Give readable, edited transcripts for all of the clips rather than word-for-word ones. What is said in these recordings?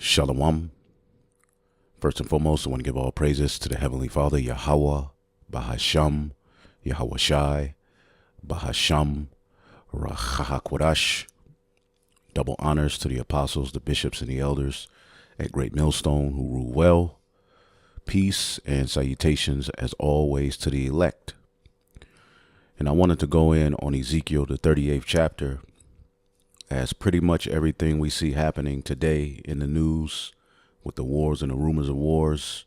Shalom. First and foremost, I want to give all praises to the Heavenly Father, Yahweh, Bahasham, Yahweh Shai, Bahasham, Rachahakwadash. Double honors to the apostles, the bishops, and the elders at Great Millstone who rule well. Peace and salutations, as always, to the elect. And I wanted to go in on Ezekiel, the 38th chapter, as pretty much everything we see happening today in the news with the wars and the rumors of wars.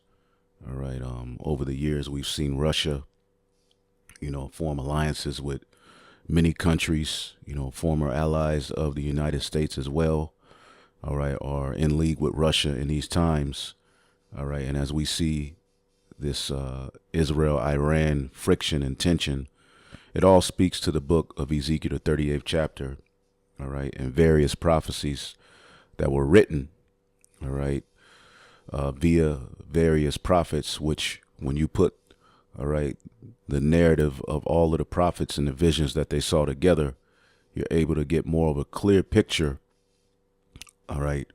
All right. Over the years, we've seen Russia, form alliances with many countries, former allies of the United States as well. All right. Are in league with Russia in these times. All right. And as we see this Israel-Iran friction and tension, it all speaks to the book of Ezekiel, the 38th chapter. All right. And various prophecies that were written. All right. Via various prophets, which when you put, all right, the narrative of all of the prophets and the visions that they saw together, you're able to get more of a clear picture, all right,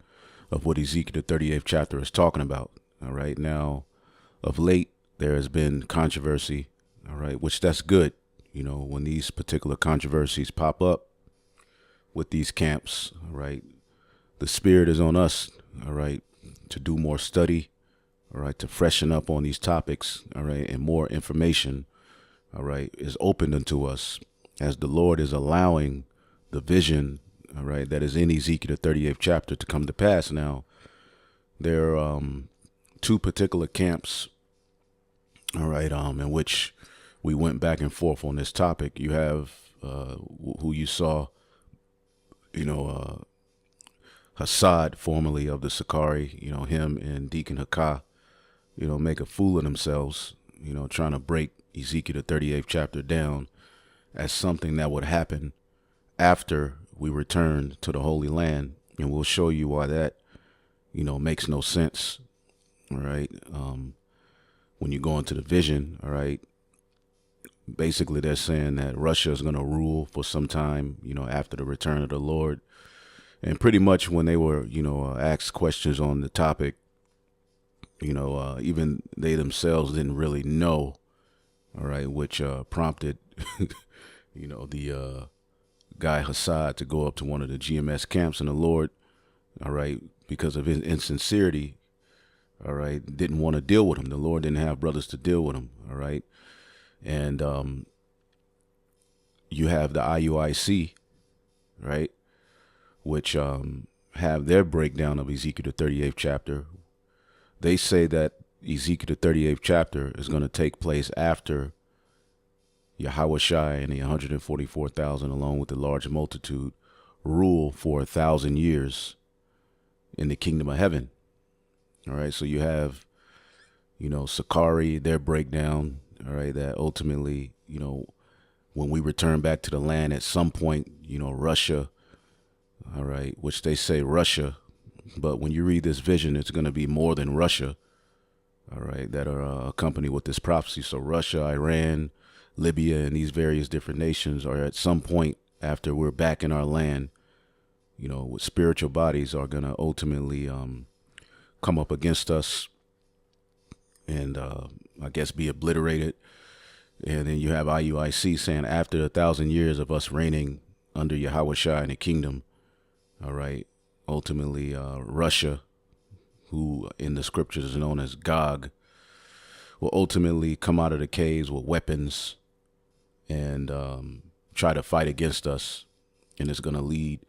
of what Ezekiel, the 38th chapter is talking about. All right. Now, of late, there has been controversy, all right, which that's good. When these particular controversies pop up with these camps, all right, the spirit is on us, all right, to do more study, all right, to freshen up on these topics, all right, and more information, all right, is opened unto us as the Lord is allowing the vision, all right, that is in Ezekiel, the 38th chapter to come to pass. Now, there are two particular camps, all right, in which we went back and forth on this topic. You have who you saw, Hassad, formerly of the Sakari, him and Deacon Hakah, make a fool of themselves, trying to break Ezekiel, the 38th chapter down as something that would happen after we return to the Holy Land. And we'll show you why that, makes no sense. All right. When you go into the vision, all right, basically they're saying that Russia is going to rule for some time, after the return of the Lord. And pretty much when they were, asked questions on the topic, even they themselves didn't really know, all right, which prompted, the guy Hassad to go up to one of the GMS camps in the Lord, all right, because of his insincerity, all right, didn't want to deal with him. The Lord didn't have brothers to deal with him, all right. And you have the IUIC, right, which have their breakdown of Ezekiel, the 38th chapter. They say that Ezekiel, the 38th chapter is going to take place after Yahweh Shai and the 144,000, along with the large multitude, rule for 1,000 years in the kingdom of heaven. All right, so you have, Sakari, their breakdown, all right, that ultimately, when we return back to the land at some point, Russia, all right, which they say Russia, but when you read this vision, it's going to be more than Russia, all right, that are accompanied with this prophecy. So Russia, Iran, Libya, and these various different nations are at some point after we're back in our land, with spiritual bodies are going to ultimately come up against us and I guess be obliterated. And then you have IUIC saying after 1,000 years of us reigning under Yahweh Shai in the kingdom, all right, ultimately Russia, who in the scriptures is known as Gog, will ultimately come out of the caves with weapons and try to fight against us. And it's going to lead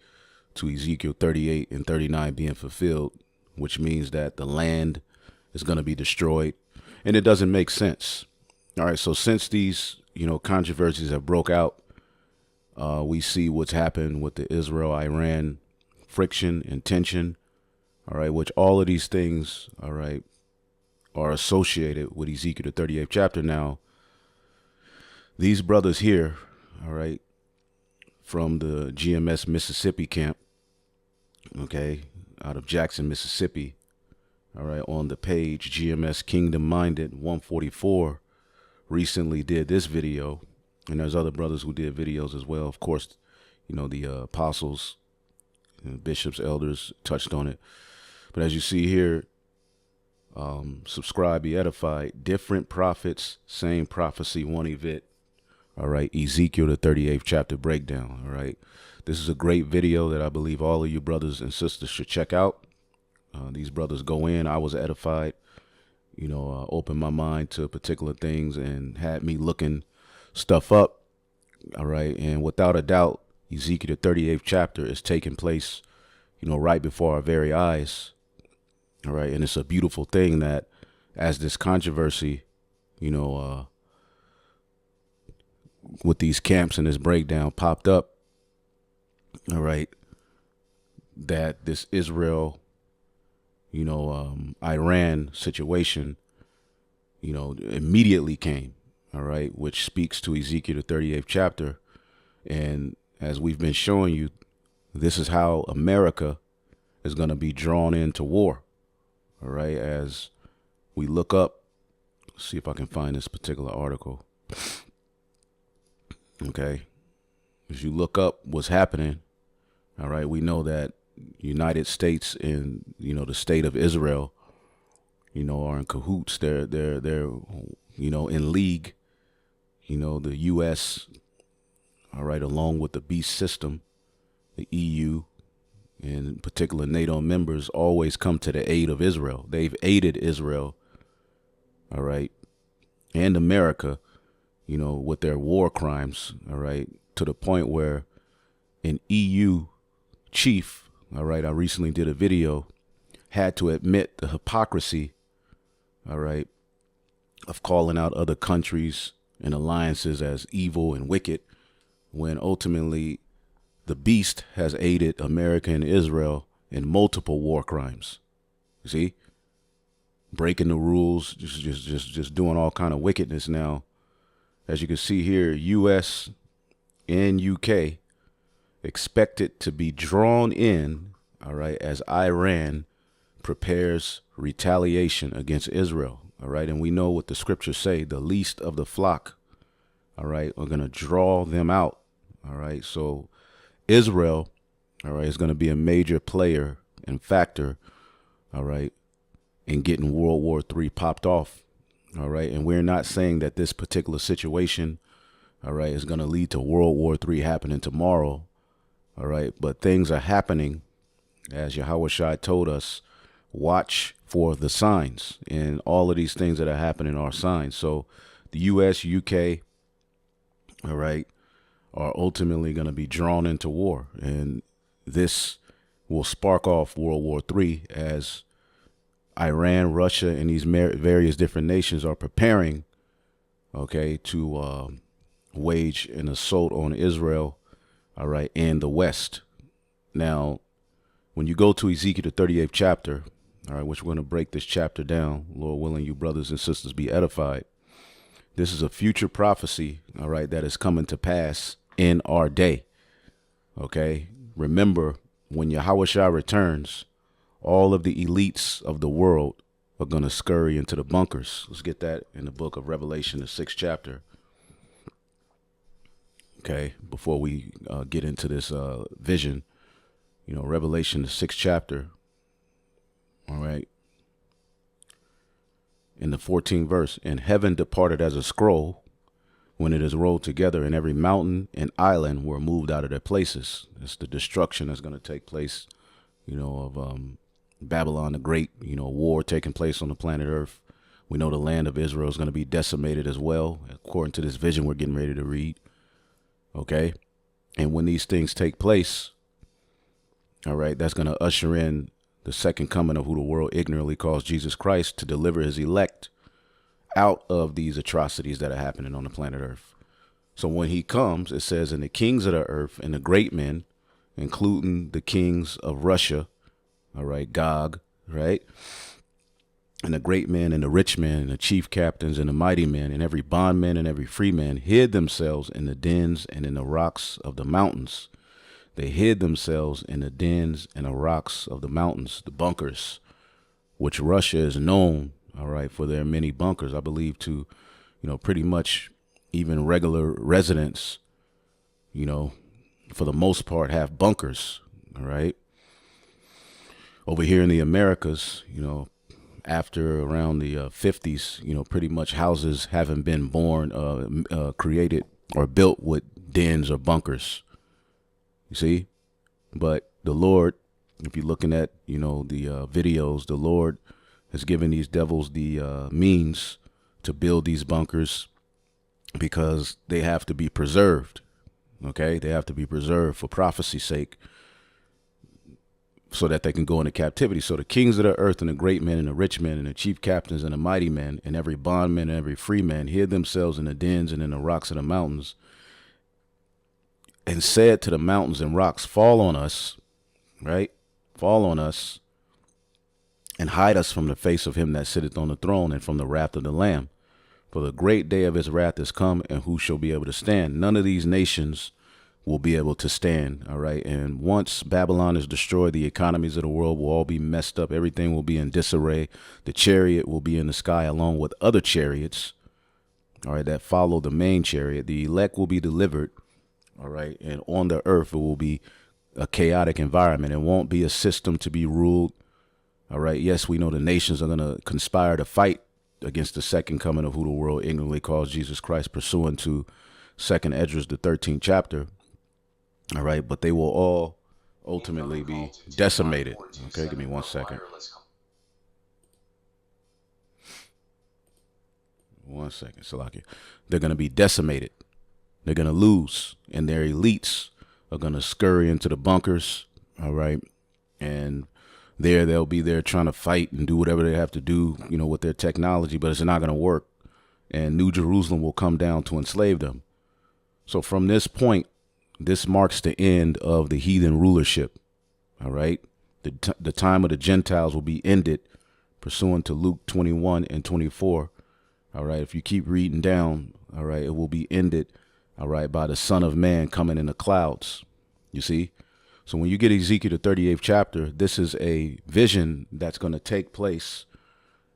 to Ezekiel 38 and 39 being fulfilled, which means that the land is going to be destroyed. And it doesn't make sense. All right, so since these, controversies have broke out, we see what's happened with the Israel-Iran friction and tension, all right, which all of these things, all right, are associated with Ezekiel, the 38th chapter. Now, these brothers here, all right, from the GMS Mississippi camp, okay, out of Jackson, Mississippi, all right, on the page GMS Kingdom Minded 144 recently did this video, and there's other brothers who did videos as well. Of course, the apostles, bishops, elders touched on it. But as you see here, subscribe, be edified. Different prophets, same prophecy, one event. All right, Ezekiel, the 38th chapter breakdown. All right, this is a great video that I believe all of you brothers and sisters should check out. These brothers go in. I was edified, opened my mind to particular things and had me looking stuff up. All right, and without a doubt, Ezekiel, the 38th chapter is taking place, right before our very eyes. All right, and it's a beautiful thing that as this controversy, with these camps and this breakdown popped up, all right, that this Israel, Iran situation, immediately came, all right, which speaks to Ezekiel, the 38th chapter. And as we've been showing you, this is how America is going to be drawn into war, all right, as we look up, see if I can find this particular article. Okay, as you look up what's happening, all right, we know that United States and the state of Israel, are in cahoots. They're in league. The U.S. all right, along with the beast system, the EU, and in particular NATO members always come to the aid of Israel. They've aided Israel, all right, and America, with their war crimes, all right, to the point where an EU chief, all right, I recently did a video, had to admit the hypocrisy, all right, of calling out other countries and alliances as evil and wicked, when ultimately the beast has aided America and Israel in multiple war crimes. You see, breaking the rules, just doing all kind of wickedness. Now, as you can see here, U.S. and UK expected to be drawn in, all right, as Iran prepares retaliation against Israel, all right. And we know what the scriptures say: the least of the flock, all right, are going to draw them out, all right. So Israel, all right, is going to be a major player and factor, all right, in getting World War III popped off. All right. And we're not saying that this particular situation, all right, is going to lead to World War III happening tomorrow. All right. But things are happening, as Yahushua told us, watch for the signs, and all of these things that are happening are signs. So the U.S., UK, all right, are ultimately going to be drawn into war. And this will spark off World War III as Iran, Russia, and these various different nations are preparing, okay, to wage an assault on Israel, all right, and the West. Now, when you go to Ezekiel, the 38th chapter, all right, which we're going to break this chapter down, Lord willing, you brothers and sisters be edified. This is a future prophecy, all right, that is coming to pass in our day, okay? Remember, when Yahushua returns, all of the elites of the world are going to scurry into the bunkers. Let's get that in the book of Revelation, the 6th chapter. Okay, before we get into this vision, Revelation, the 6th chapter. All right. In the 14th verse, and heaven departed as a scroll when it is rolled together, and every mountain and island were moved out of their places. It's the destruction that's going to take place, of Babylon the Great, war taking place on the planet Earth. We know the land of Israel is going to be decimated as well, according to this vision we're getting ready to read. Okay. And when these things take place, all right, that's going to usher in the second coming of who the world ignorantly calls Jesus Christ, to deliver his elect out of these atrocities that are happening on the planet Earth. So when he comes, it says, and the kings of the earth and the great men, including the kings of Russia, all right, Gog, right, and the great men and the rich men and the chief captains and the mighty men and every bondman and every free man hid themselves in the dens and in the rocks of the mountains. They hid themselves in the dens and the rocks of the mountains, the bunkers, which Russia is known, all right, for their many bunkers. I believe to, pretty much even regular residents, for the most part have bunkers, all right. over here in the Americas, after around the 50s, pretty much houses haven't been created or built with dens or bunkers. You see? But the Lord, if you're looking at, the videos, the Lord has given these devils the means to build these bunkers because they have to be preserved. Okay? They have to be preserved for prophecy's sake, so that they can go into captivity. So the kings of the earth and the great men and the rich men and the chief captains and the mighty men and every bondman and every free man hid themselves in the dens and in the rocks of the mountains, and said to the mountains and rocks, fall on us, right? Fall on us and hide us from the face of him that sitteth on the throne and from the wrath of the Lamb. For the great day of his wrath is come, and who shall be able to stand? None of these nations will be able to stand. All right. And once Babylon is destroyed, the economies of the world will all be messed up. Everything will be in disarray. The chariot will be in the sky along with other chariots, all right, that follow the main chariot. The elect will be delivered. All right. And on the earth, it will be a chaotic environment. It won't be a system to be ruled. All right. Yes, we know the nations are going to conspire to fight against the second coming of who the world ignorantly calls Jesus Christ, pursuant to 2nd Esdras, the 13th chapter. All right, but they will all ultimately be decimated. Okay, give me 1 second. 1 second, Salakia. They're going to be decimated. They're going to lose, and their elites are going to scurry into the bunkers. All right, and they'll be there trying to fight and do whatever they have to do, with their technology, but it's not going to work. And New Jerusalem will come down to enslave them. So from this point, this marks the end of the heathen rulership. All right. The time of the Gentiles will be ended, pursuant to Luke 21 and 24. All right. If you keep reading down, all right, it will be ended, all right, by the Son of Man coming in the clouds. You see? So when you get Ezekiel, the 38th chapter, this is a vision that's going to take place,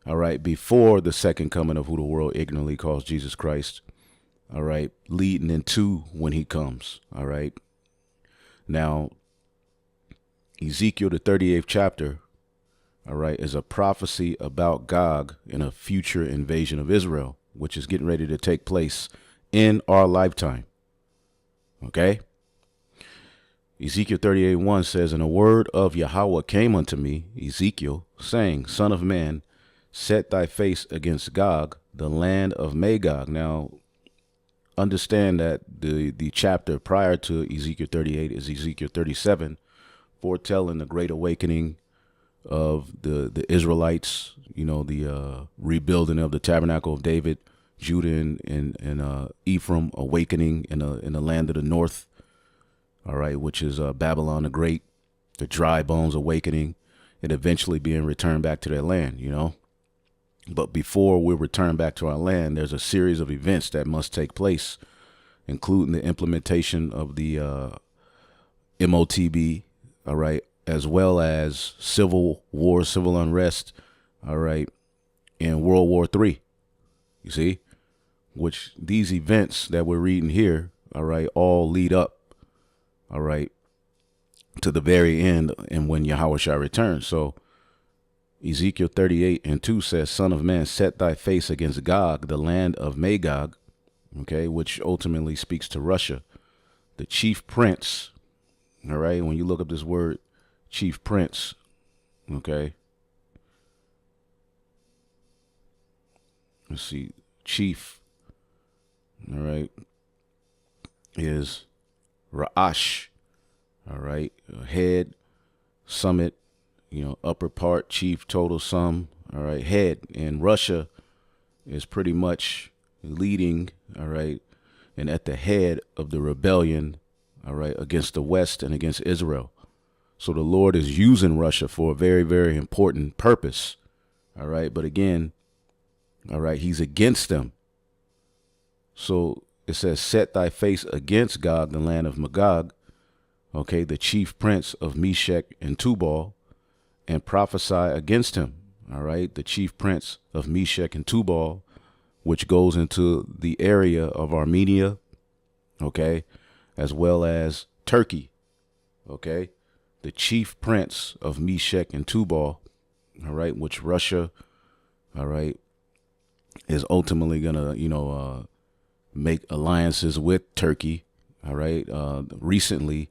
all right, before the second coming of who the world ignorantly calls Jesus Christ. All right, leading into when he comes. All right. Now, Ezekiel, the 38th chapter, all right, is a prophecy about Gog and a future invasion of Israel, which is getting ready to take place in our lifetime. Okay. Ezekiel 38:1 says, and a word of Yahweh came unto me, Ezekiel, saying, Son of man, set thy face against Gog, the land of Magog. Now, understand that the chapter prior to Ezekiel 38 is Ezekiel 37, foretelling the great awakening of the Israelites, the rebuilding of the tabernacle of David, Judah and Ephraim awakening in the land of the north, all right, which is Babylon the Great, the dry bones awakening, and eventually being returned back to their land, But before we return back to our land, there's a series of events that must take place, including the implementation of the MOTB, all right, as well as civil war, civil unrest, all right, in World War III, you see, which these events that we're reading here, all right, all lead up, all right, to the very end and when Yahweh shall return. So Ezekiel 38:2 says, Son of man, set thy face against Gog, the land of Magog, okay, which ultimately speaks to Russia, the chief prince. All right, when you look up this word, chief prince, okay, let's see, chief, all right, is Ra'ash, all right, head, summit, upper part, chief, total, sum, all right, head. And Russia is pretty much leading, all right, and at the head of the rebellion, all right, against the West and against Israel. So the Lord is using Russia for a very, very important purpose, all right, but again, all right, he's against them. So it says, set thy face against Gog, the land of Magog, okay, the chief prince of Meshech and Tubal, and prophesy against him, all right, the chief prince of Meshech and Tubal, which goes into the area of Armenia, okay, as well as Turkey, okay, the chief prince of Meshech and Tubal, all right, which Russia, all right, is ultimately going to, make alliances with Turkey, all right. Recently,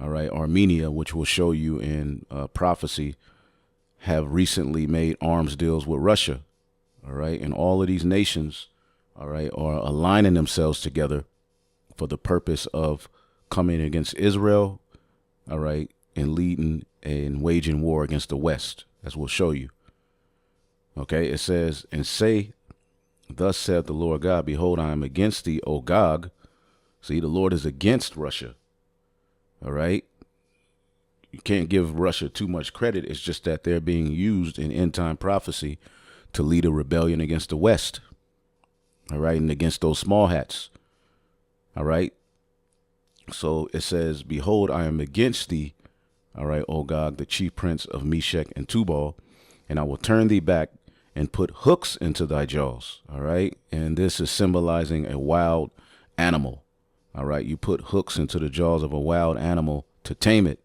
all right, Armenia, which will show you in prophecy, have recently made arms deals with Russia, all right. And all of these nations, all right, are aligning themselves together for the purpose of coming against Israel, all right, and leading and waging war against the West, as we'll show you. Okay, it says, and say, thus saith the Lord God, behold, I am against thee, O Gog. See, the Lord is against Russia. All right. You can't give Russia too much credit. It's just that they're being used in end time prophecy to lead a rebellion against the West. All right. And against those small hats. All right. So it says, behold, I am against thee, all right, O Gog, the chief prince of Meshech and Tubal, and I will turn thee back and put hooks into thy jaws. All right. And this is symbolizing a wild animal. All right. You put hooks into the jaws of a wild animal to tame it.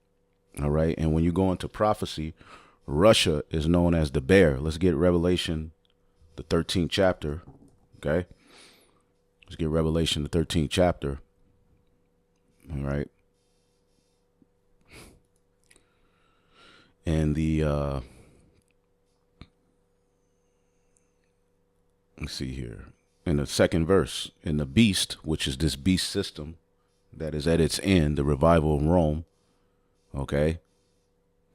All right. And when you go into prophecy, Russia is known as the bear. Let's get Revelation, the 13th chapter. Okay. Let's get Revelation, the 13th chapter. All right. And the, let's see here. In the second verse, in the beast, which is this beast system that is at its end, the revival of Rome. Okay.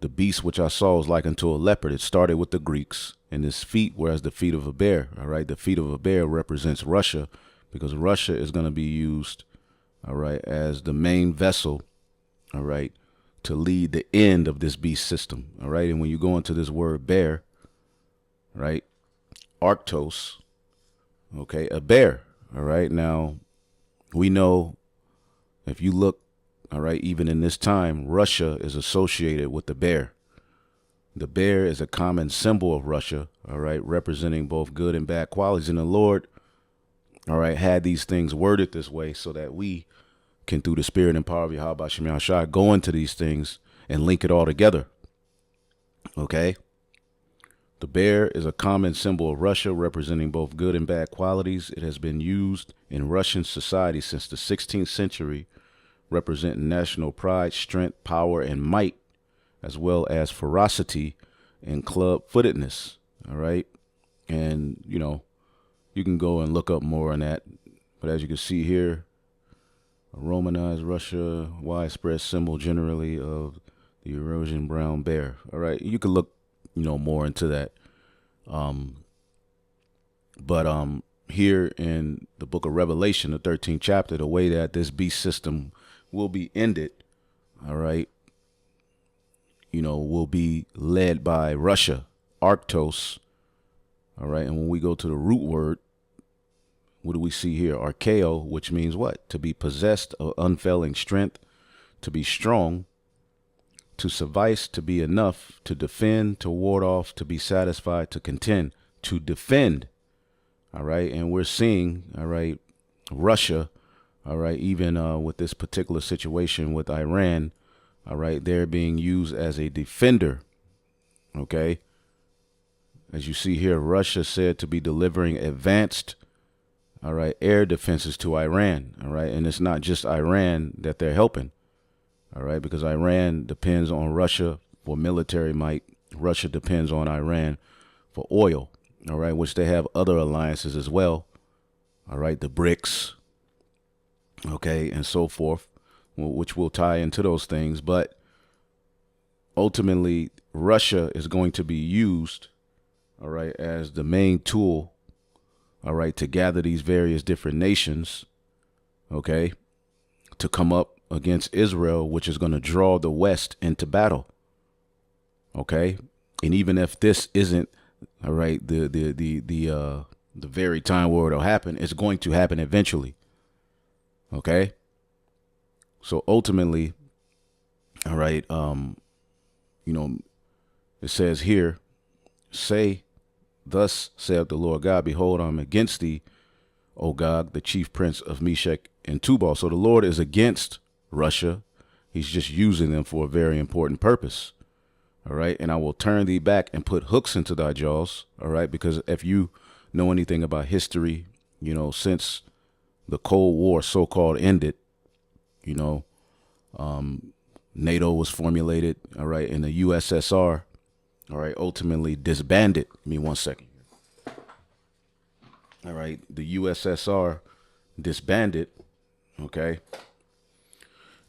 The beast which I saw is like unto a leopard. It started with the Greeks, and his feet were as the feet of a bear. All right. The feet of a bear represents Russia, because Russia is going to be used, all right, as the main vessel, all right, to lead the end of this beast system. All right. And when you go into this word bear, right, arctos, okay, a bear. All right. Now, we know if you look, all right, even in this time, Russia is associated with the bear. The bear is a common symbol of Russia, all right, representing both good and bad qualities. And the Lord, all right, had these things worded this way so that we can, through the spirit and power of Yahweh Shem Yahshua, go into these things and link it all together. Okay. The bear is a common symbol of Russia, representing both good and bad qualities. It has been used in Russian society since the 16th century, representing national pride, strength, power, and might, as well as ferocity and club-footedness. All right. And, you know, you can go and look up more on that. But as you can see here, a Romanized Russia, widespread symbol generally of the Eurasian brown bear. All right. You can look, you know, more into that. But here in the book of Revelation, the 13th chapter, the way that this beast system will be ended, all right, you know, will be led by Russia, Arctos. All right. And when we go to the root word, what do we see here? Archeo, which means what? To be possessed of unfailing strength, to be strong, to suffice, to be enough, to defend, to ward off, to be satisfied, to contend, to defend. All right. And we're seeing, all right, Russia, all right, even with this particular situation with Iran, all right, they're being used as a defender. Okay. As you see here, Russia said to be delivering advanced, all right, air defenses to Iran. All right. And it's not just Iran that they're helping. All right. Because Iran depends on Russia for military might. Russia depends on Iran for oil. All right. Which they have other alliances as well. All right. The BRICS. Okay. And so forth, which will tie into those things. But ultimately, Russia is going to be used, all right, as the main tool, all right, to gather these various different nations, okay, to come up against Israel, which is going to draw the West into battle. Okay. And even if this isn't, all right, the very time where it'll happen, it's going to happen eventually. Okay. So ultimately, all right, you know, it says here, say, thus saith the Lord God, behold, I am against thee, O Gog, the chief prince of Meshech and Tubal. So the Lord is against Russia, He's just using them for a very important purpose. All right. And I will turn thee back and put hooks into thy jaws. All right. Because if you know anything about history, since the Cold War so-called ended, NATO was formulated. All right. And the USSR, all right, ultimately disbanded. Give me 1 second. All right. The USSR disbanded. Okay.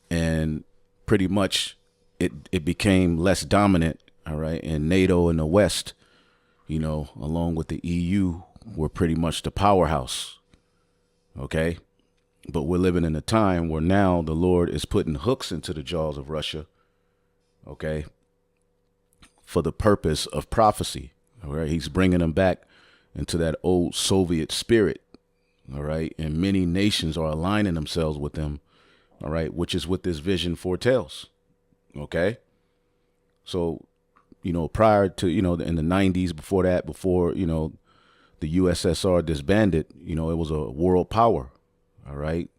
And pretty much it became less dominant. All right. And NATO in the West, along with the EU, were pretty much the powerhouse. Okay. But we're living in a time where now the Lord is putting hooks into the jaws of Russia. Okay. For the purpose of prophecy. All right. He's bringing them back into that old Soviet spirit. All right. And many nations are aligning themselves with them. All right. Which is what this vision foretells. Okay. So, prior to, in the 90s, before the USSR disbanded, it was a world power. All right.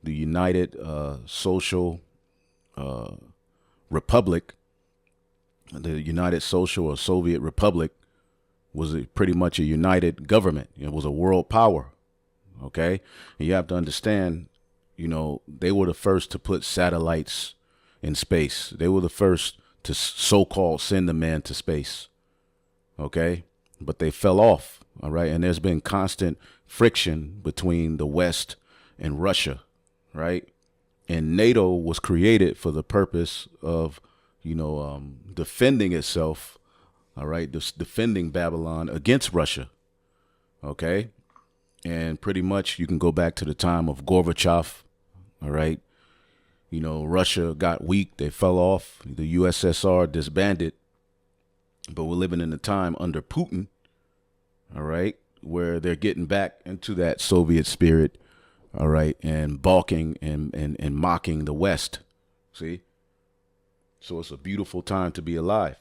The United Social Republic, the United Social or Soviet Republic was pretty much a united government. It was a world power. Okay. And you have to understand, they were the first to put satellites in space. They were the first to so-called send a man to space. Okay. But they fell off. All right. And there's been constant friction between the West and Russia. Right. And NATO was created for the purpose of, defending itself. All right. Defending Babylon against Russia. Okay. And pretty much you can go back to the time of Gorbachev. All right. Russia got weak. They fell off. The USSR disbanded. But we're living in a time under Putin. All right. Where they're getting back into that Soviet spirit. All right. And balking and mocking the West. See? So it's a beautiful time to be alive.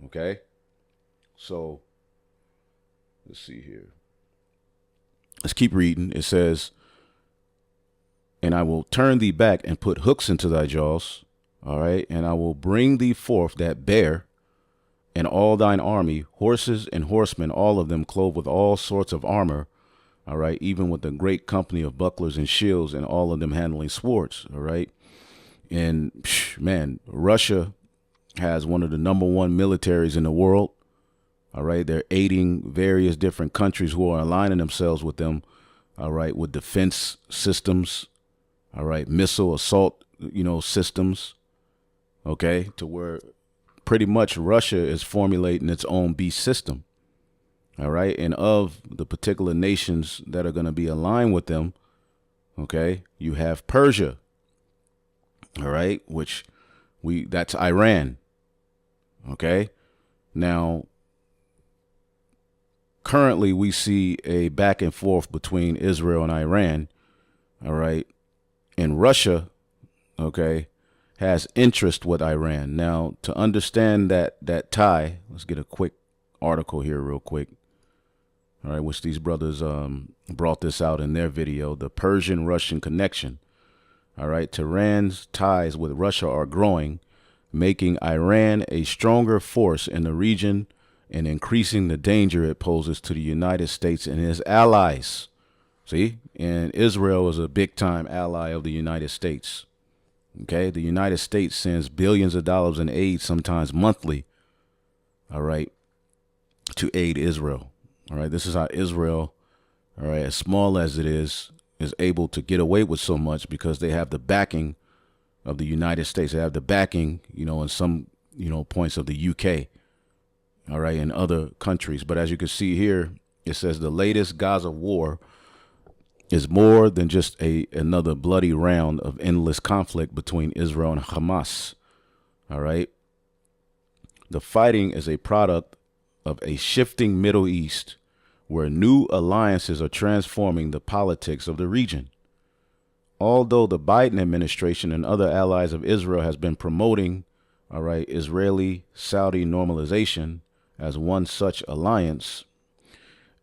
Okay. So let's see here. Let's keep reading. It says, and I will turn thee back and put hooks into thy jaws. All right. And I will bring thee forth that bear and all thine army, horses and horsemen, all of them clothed with all sorts of armor. All right. Even with a great company of bucklers and shields, and all of them handling swords. All right. And man, Russia has one of the #1 militaries in the world. All right. They're aiding various different countries who are aligning themselves with them. All right. With defense systems. All right. Missile assault, systems. Okay. To where pretty much Russia is formulating its own beast system. All right. And of the particular nations that are going to be aligned with them. Okay. You have Persia. All right. That's Iran. Okay. Now, currently we see a back and forth between Israel and Iran. All right. And Russia, okay, has interest with Iran. Now, to understand that tie, let's get a quick article here real quick. All right, which these brothers brought this out in their video, the Persian-Russian connection. All right, Tehran's ties with Russia are growing, making Iran a stronger force in the region and increasing the danger it poses to the United States and its allies. See, and Israel is a big-time ally of the United States. Okay, the United States sends billions of dollars in aid, sometimes monthly, all right, to aid Israel. All right, this is how Israel, all right, as small as it is able to get away with so much because they have the backing of the United States. They have the backing, in some, points of the UK, all right, and other countries. But as you can see here, it says the latest Gaza war is more than just another bloody round of endless conflict between Israel and Hamas. All right. The fighting is a product of a shifting Middle East where new alliances are transforming the politics of the region. Although the Biden administration and other allies of Israel has been promoting, all right, Israeli-Saudi normalization as one such alliance,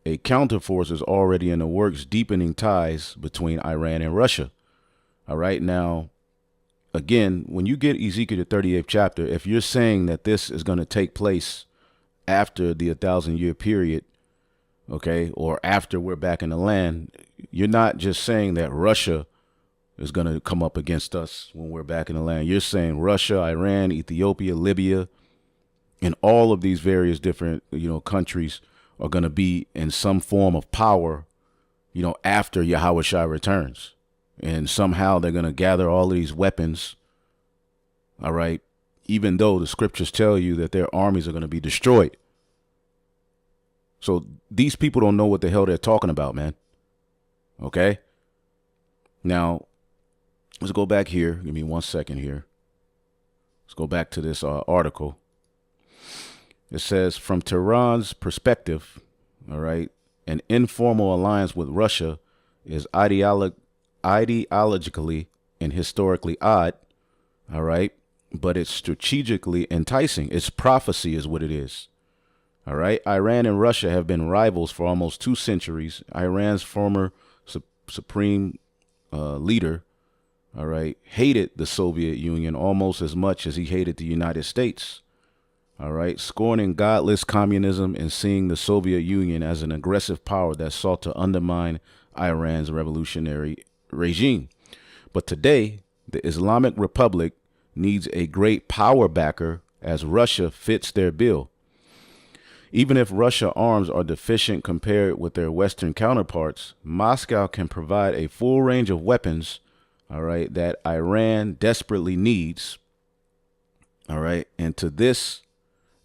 a counterforce is already in the works, deepening ties between Iran and Russia. All right. Now, again, when you get Ezekiel the 38th chapter, if you're saying that this is going to take place after the 1,000-year period, okay, or after we're back in the land, you're not just saying that Russia is going to come up against us when we're back in the land. You're saying Russia, Iran, Ethiopia, Libya, and all of these various different, countries are going to be in some form of power, after Yahweh Shai returns. And somehow they're going to gather all of these weapons, all right, even though the scriptures tell you that their armies are going to be destroyed. So these people don't know what the hell they're talking about, man. Okay? Now, let's go back here. Give me 1 second here. Let's go back to this article. It says, from Tehran's perspective, all right, an informal alliance with Russia is ideologically and historically odd, all right, but it's strategically enticing. It's prophecy is what it is. All right. Iran and Russia have been rivals for almost 2 centuries. Iran's former supreme leader, all right, hated the Soviet Union almost as much as he hated the United States. All right, scorning godless communism and seeing the Soviet Union as an aggressive power that sought to undermine Iran's revolutionary regime. But today, the Islamic Republic needs a great power backer as Russia fits their bill. Even if Russia arms are deficient compared with their Western counterparts, Moscow can provide a full range of weapons, all right, that Iran desperately needs. All right, and to this,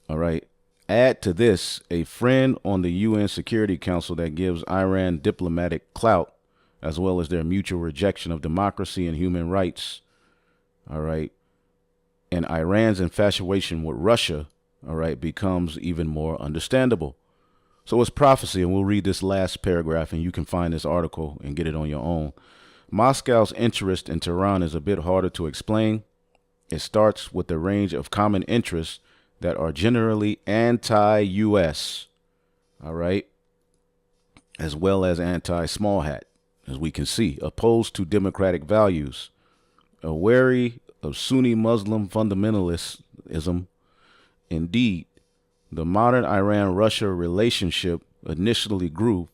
all right, add to this a friend on the UN Security Council that gives Iran diplomatic clout, as well as their mutual rejection of democracy and human rights. All right. And Iran's infatuation with Russia, all right, becomes even more understandable. So it's prophecy, and we'll read this last paragraph, and you can find this article and get it on your own. Moscow's interest in Tehran is a bit harder to explain. It starts with the range of common interests that are generally anti-U.S., all right, as well as anti-small hat, as we can see, opposed to democratic values, wary of Sunni Muslim fundamentalism. Indeed, the modern Iran-Russia relationship initially grew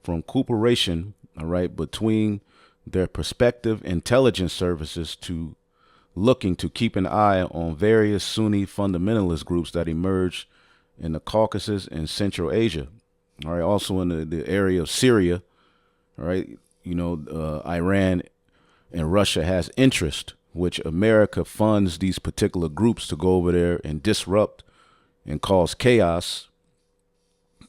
from cooperation, all right, between their prospective intelligence services to looking to keep an eye on various Sunni fundamentalist groups that emerged in the Caucasus and Central Asia. All right, also in the area of Syria. All right, Iran and Russia has interest, which America funds these particular groups to go over there and disrupt and cause chaos.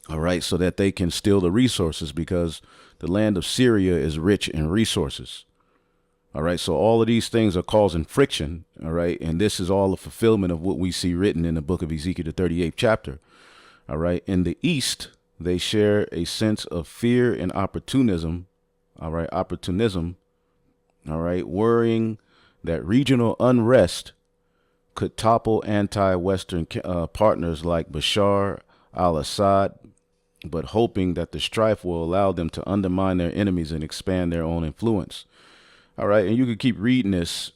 All right, so that they can steal the resources, because the land of Syria is rich in resources. All right, so all of these things are causing friction. All right, and this is all a fulfillment of what we see written in the book of Ezekiel, the 38th chapter. All right, in the East, they share a sense of fear and opportunism. All right, all right, worrying that regional unrest could topple anti-Western partners like Bashar al-Assad, but hoping that the strife will allow them to undermine their enemies and expand their own influence. All right, and you can keep reading this,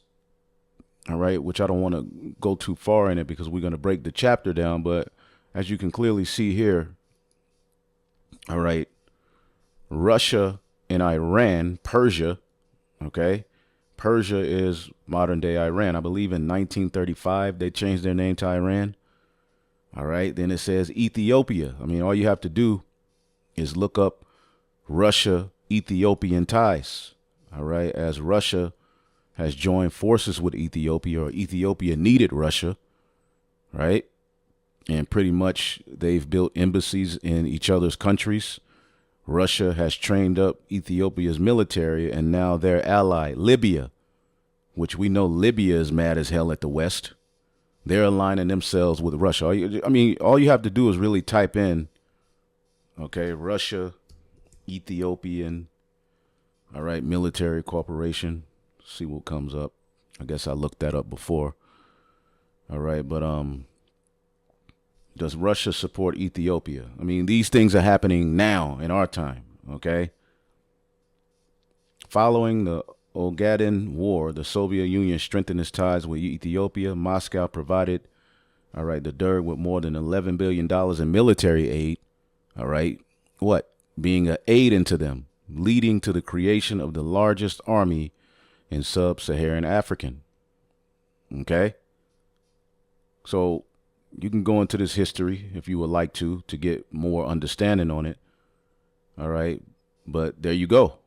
all right, which I don't want to go too far in it because we're going to break the chapter down. But as you can clearly see here, all right, Russia and Iran, Persia, okay, Persia is modern day Iran. I believe in 1935, they changed their name to Iran. All right, then it says Ethiopia. I mean, all you have to do is look up Russia-Ethiopian ties. All right, as Russia has joined forces with Ethiopia, or Ethiopia needed Russia, right? And pretty much they've built embassies in each other's countries. Russia has trained up Ethiopia's military, and now their ally, Libya, which we know Libya is mad as hell at the West. They're aligning themselves with Russia. All you have to do is really type in, okay, Russia, Ethiopian, all right, military corporation. See what comes up. I guess I looked that up before. All right, but does Russia support Ethiopia? I mean, these things are happening now in our time, okay? Following the Ogaden War, the Soviet Union strengthened its ties with Ethiopia. Moscow provided, all right, the Derg with more than $11 billion in military aid. All right. What? Being an aid into them, leading to the creation of the largest army in sub-Saharan African. Okay. So you can go into this history if you would like to get more understanding on it. All right. But there you go.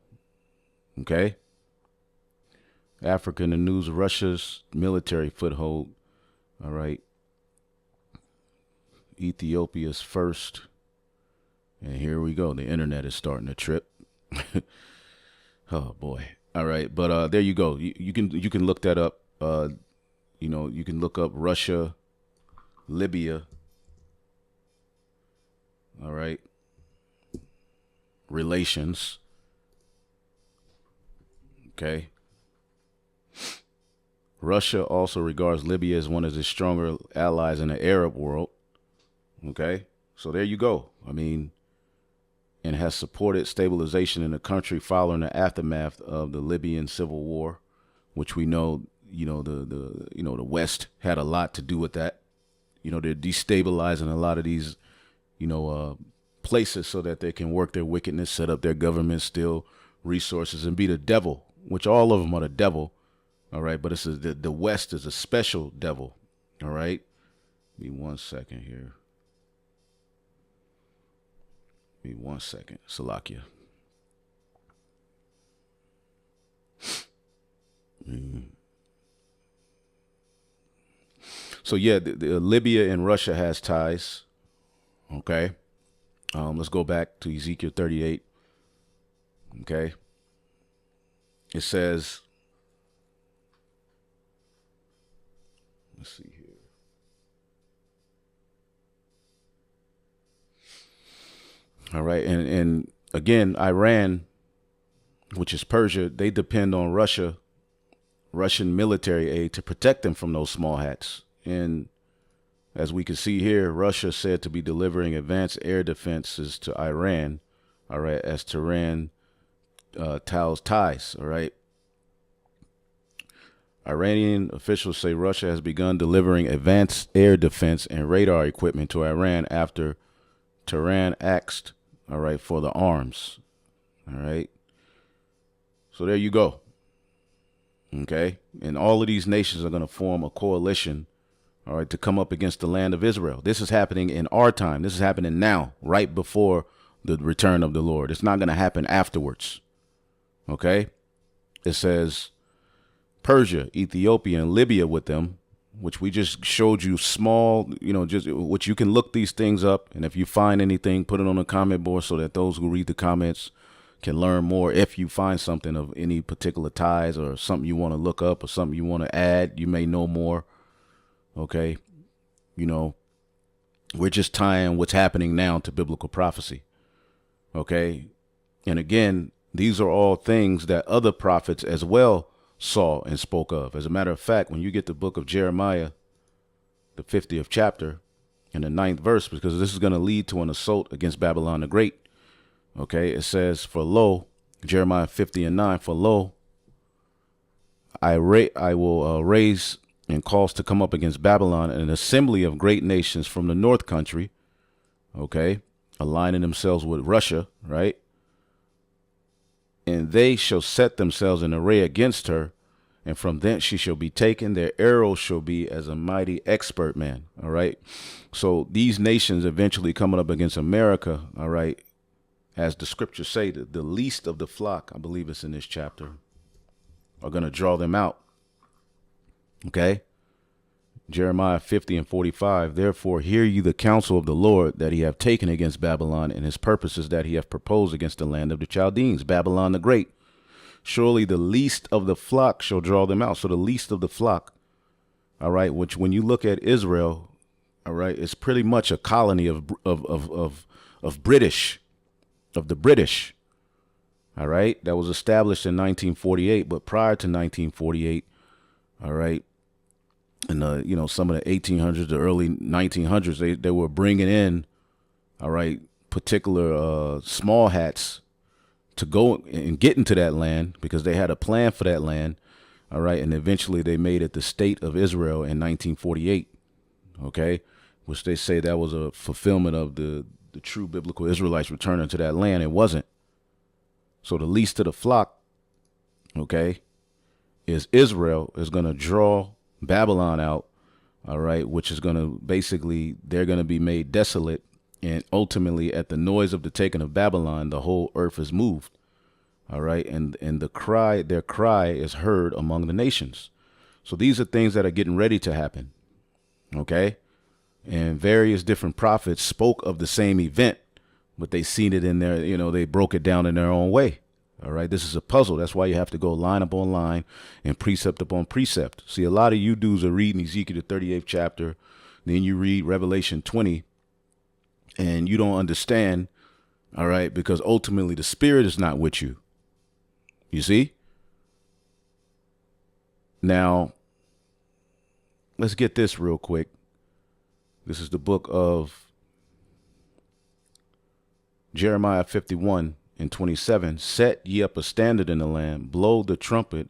Okay. Africa in the news, Russia's military foothold. All right. Ethiopia's first. And here we go. The internet is starting to trip. Oh boy. All right. But there you go. You can look that up. You can look up Russia, Libya. All right. Relations. Okay. Russia also regards Libya as one of its stronger allies in the Arab world. Okay. So there you go. I mean, and has supported stabilization in the country following the aftermath of the Libyan civil war, which we know, the West had a lot to do with that. They're destabilizing a lot of these, places so that they can work their wickedness, set up their government, steal resources, and be the devil, which all of them are the devil. All right. But the West is a special devil. All right. Give me 1 second here. Give me 1 second. Salakia. So yeah, the Libya and Russia has ties. Okay. Let's go back to Ezekiel 38. Okay. It says, let's see here. All right. And again, Iran, which is Persia, they depend on Russian military aid to protect them from those small hats. And as we can see here, Russia said to be delivering advanced air defenses to Iran, all right, as Tehran tells ties, all right. Iranian officials say Russia has begun delivering advanced air defense and radar equipment to Iran after Tehran asked, all right, for the arms, all right. So there you go. Okay. And all of these nations are going to form a coalition, all right, to come up against the land of Israel. This is happening in our time. This is happening now, right before the return of the Lord. It's not going to happen afterwards. Okay. It says Persia, Ethiopia, and Libya with them, which we just showed you small, just which you can look these things up. And if you find anything, put it on the comment board so that those who read the comments can learn more. If you find something of any particular ties or something you want to look up or something you want to add, you may know more. Okay. We're just tying what's happening now to biblical prophecy. Okay. And again, these are all things that other prophets as well saw and spoke of. As a matter of fact, when you get the book of Jeremiah, the 50th chapter and the 9th verse, because this is going to lead to an assault against Babylon the Great. Okay. It says, for lo, Jeremiah 50:9, for lo, I will raise and cause to come up against Babylon an assembly of great nations from the north country. Okay. Aligning themselves with Russia, right? And they shall set themselves in array against her, and from thence she shall be taken. Their arrows shall be as a mighty expert man. All right. So these nations eventually coming up against America. All right. As the scriptures say, the least of the flock, I believe it's in this chapter, are going to draw them out. Okay. Jeremiah 50:45. Therefore, hear ye the counsel of the Lord that he hath taken against Babylon, and his purposes that he hath proposed against the land of the Chaldeans, Babylon the Great. Surely the least of the flock shall draw them out. So the least of the flock, all right, which when you look at Israel, all right, it's pretty much a colony of British, of the British. All right, that was established in 1948, but prior to 1948, all right, in some of the 1800s, the early 1900s, they were bringing in, all right, particular small hats to go and get into that land because they had a plan for that land. All right. And eventually they made it the state of Israel in 1948. Okay. Which they say that was a fulfillment of the true biblical Israelites returning to that land. It wasn't. So the least of the flock, okay, is Israel is going to draw Babylon out. All right. Which is going to basically, they're going to be made desolate. And ultimately, at the noise of the taking of Babylon, the whole earth is moved. All right. And their cry is heard among the nations. So these are things that are getting ready to happen. Okay. And various different prophets spoke of the same event, but they seen it in their, they broke it down in their own way. All right. This is a puzzle. That's why you have to go line upon line and precept upon precept. See, a lot of you dudes are reading Ezekiel, the 38th chapter. Then you read Revelation 20 and you don't understand. All right. Because ultimately the spirit is not with you. You see? Now, let's get this real quick. This is the book of Jeremiah 51:27. Set ye up a standard in the land, blow the trumpet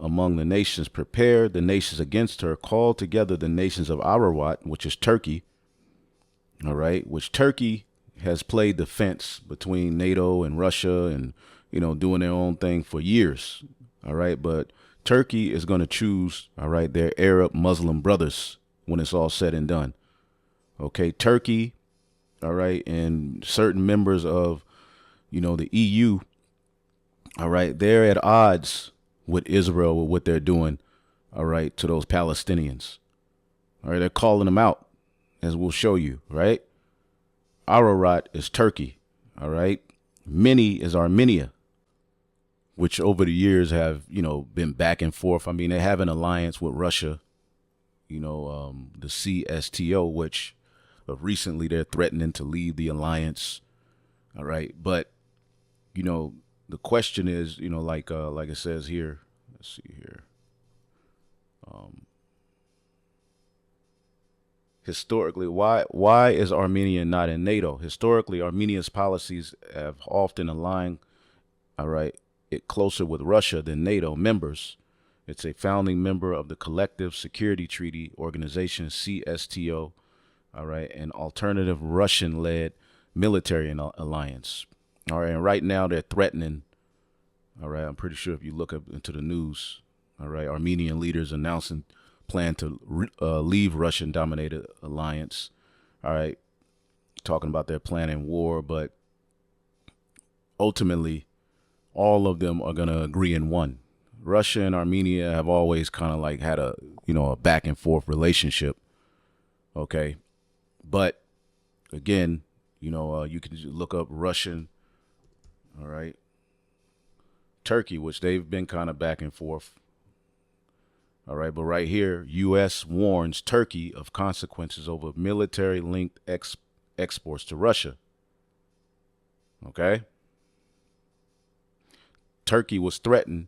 among the nations, prepare the nations against her, call together the nations of Ararat, which is Turkey. All right, which Turkey has played the fence between NATO and Russia and, doing their own thing for years. All right, but Turkey is going to choose, all right, their Arab Muslim brothers when it's all said and done. Okay, Turkey, all right, and certain members of, the EU, all right, they're at odds with Israel with what they're doing, all right, to those Palestinians. All right, they're calling them out, as we'll show you, right? Ararat is Turkey, all right? Many is Armenia, which over the years have, been back and forth. I mean, they have an alliance with Russia, the CSTO, which recently they're threatening to leave the alliance. All right. But, the question is, like it says here, let's see here. Historically, why is Armenia not in NATO? Historically, Armenia's policies have often aligned, all right, it closer with Russia than NATO members. It's a founding member of the Collective Security Treaty Organization, CSTO, all right, an alternative Russian-led military alliance. All right, and right now they're threatening, all right, I'm pretty sure if you look up into the news, all right, Armenian leaders announcing plan to leave Russian-dominated alliance, all right, talking about their plan in war, but ultimately all of them are going to agree in one. Russia and Armenia have always kind of like had a, a back and forth relationship. Okay. But again, you can look up Russian, all right, Turkey, which they've been kind of back and forth. All right. But right here, U.S. warns Turkey of consequences over military linked exports to Russia. Okay. Turkey was threatened,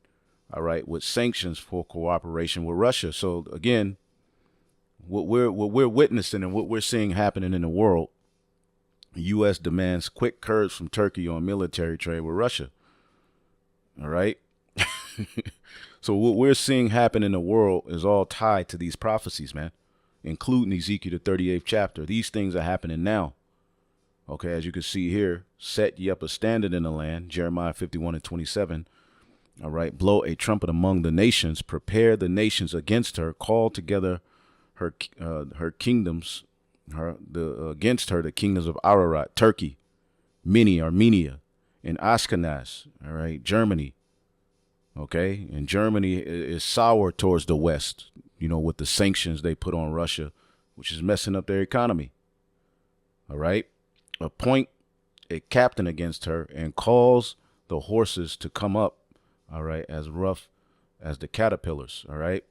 all right, with sanctions for cooperation with Russia. So again, what we're witnessing and what we're seeing happening in the world, the U.S. demands quick curbs from Turkey on military trade with Russia. All right. So what we're seeing happen in the world is all tied to these prophecies, man, including Ezekiel, the 38th chapter. These things are happening now. Okay, as you can see here, set ye up a standard in the land, Jeremiah 51:27. All right, blow a trumpet among the nations, prepare the nations against her, call together her kingdoms, against her the kingdoms of Ararat, Turkey, Mini, Armenia, and Ashkenaz. All right, Germany. Okay, and Germany is sour towards the West, with the sanctions they put on Russia, which is messing up their economy. All right. Appoint a captain against her and cause the horses to come up, all right, as rough as the caterpillars, all right.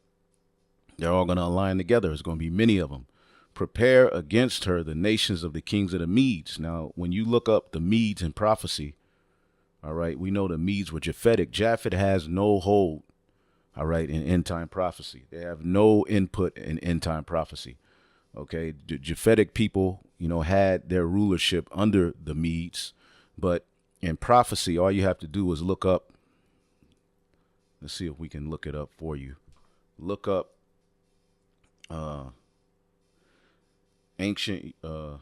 They're all going to align together. There's going to be many of them. Prepare against her the nations of the kings of the Medes. Now, when you look up the Medes in prophecy, all right, we know the Medes were Japhetic. Japhet has no hold, all right, in end-time prophecy. They have no input in end-time prophecy. Okay, the Japhetic people, had their rulership under the Medes, but In prophecy, all you have to do is look up. Let's see if we can look it up for you. Look up ancient the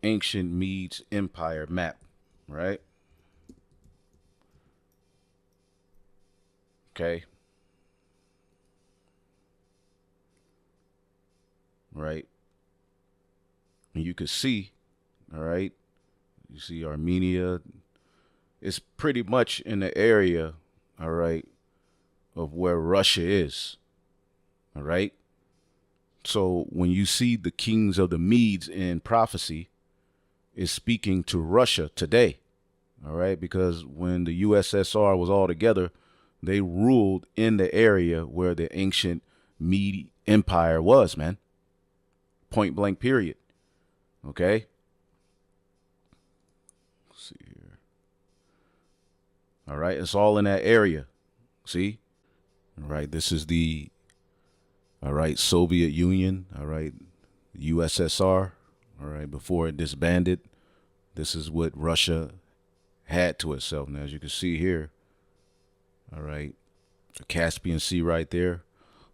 ancient Medes Empire map, right? Okay. Right. And you can see, all right, you see Armenia. It's pretty much in the area, all right, of where Russia is. All right. So when you see the kings of the Medes in prophecy, it's speaking to Russia today. All right. Because when the USSR was all together, they ruled in the area where the ancient Mede Empire was, man. Point blank, period. Okay. Let's see here. All right. It's all in that area. See? All right. This is the, all right, Soviet Union. All right. USSR. All right. Before it disbanded, this is what Russia had to itself. Now, as you can see here, all right, the Caspian Sea right there.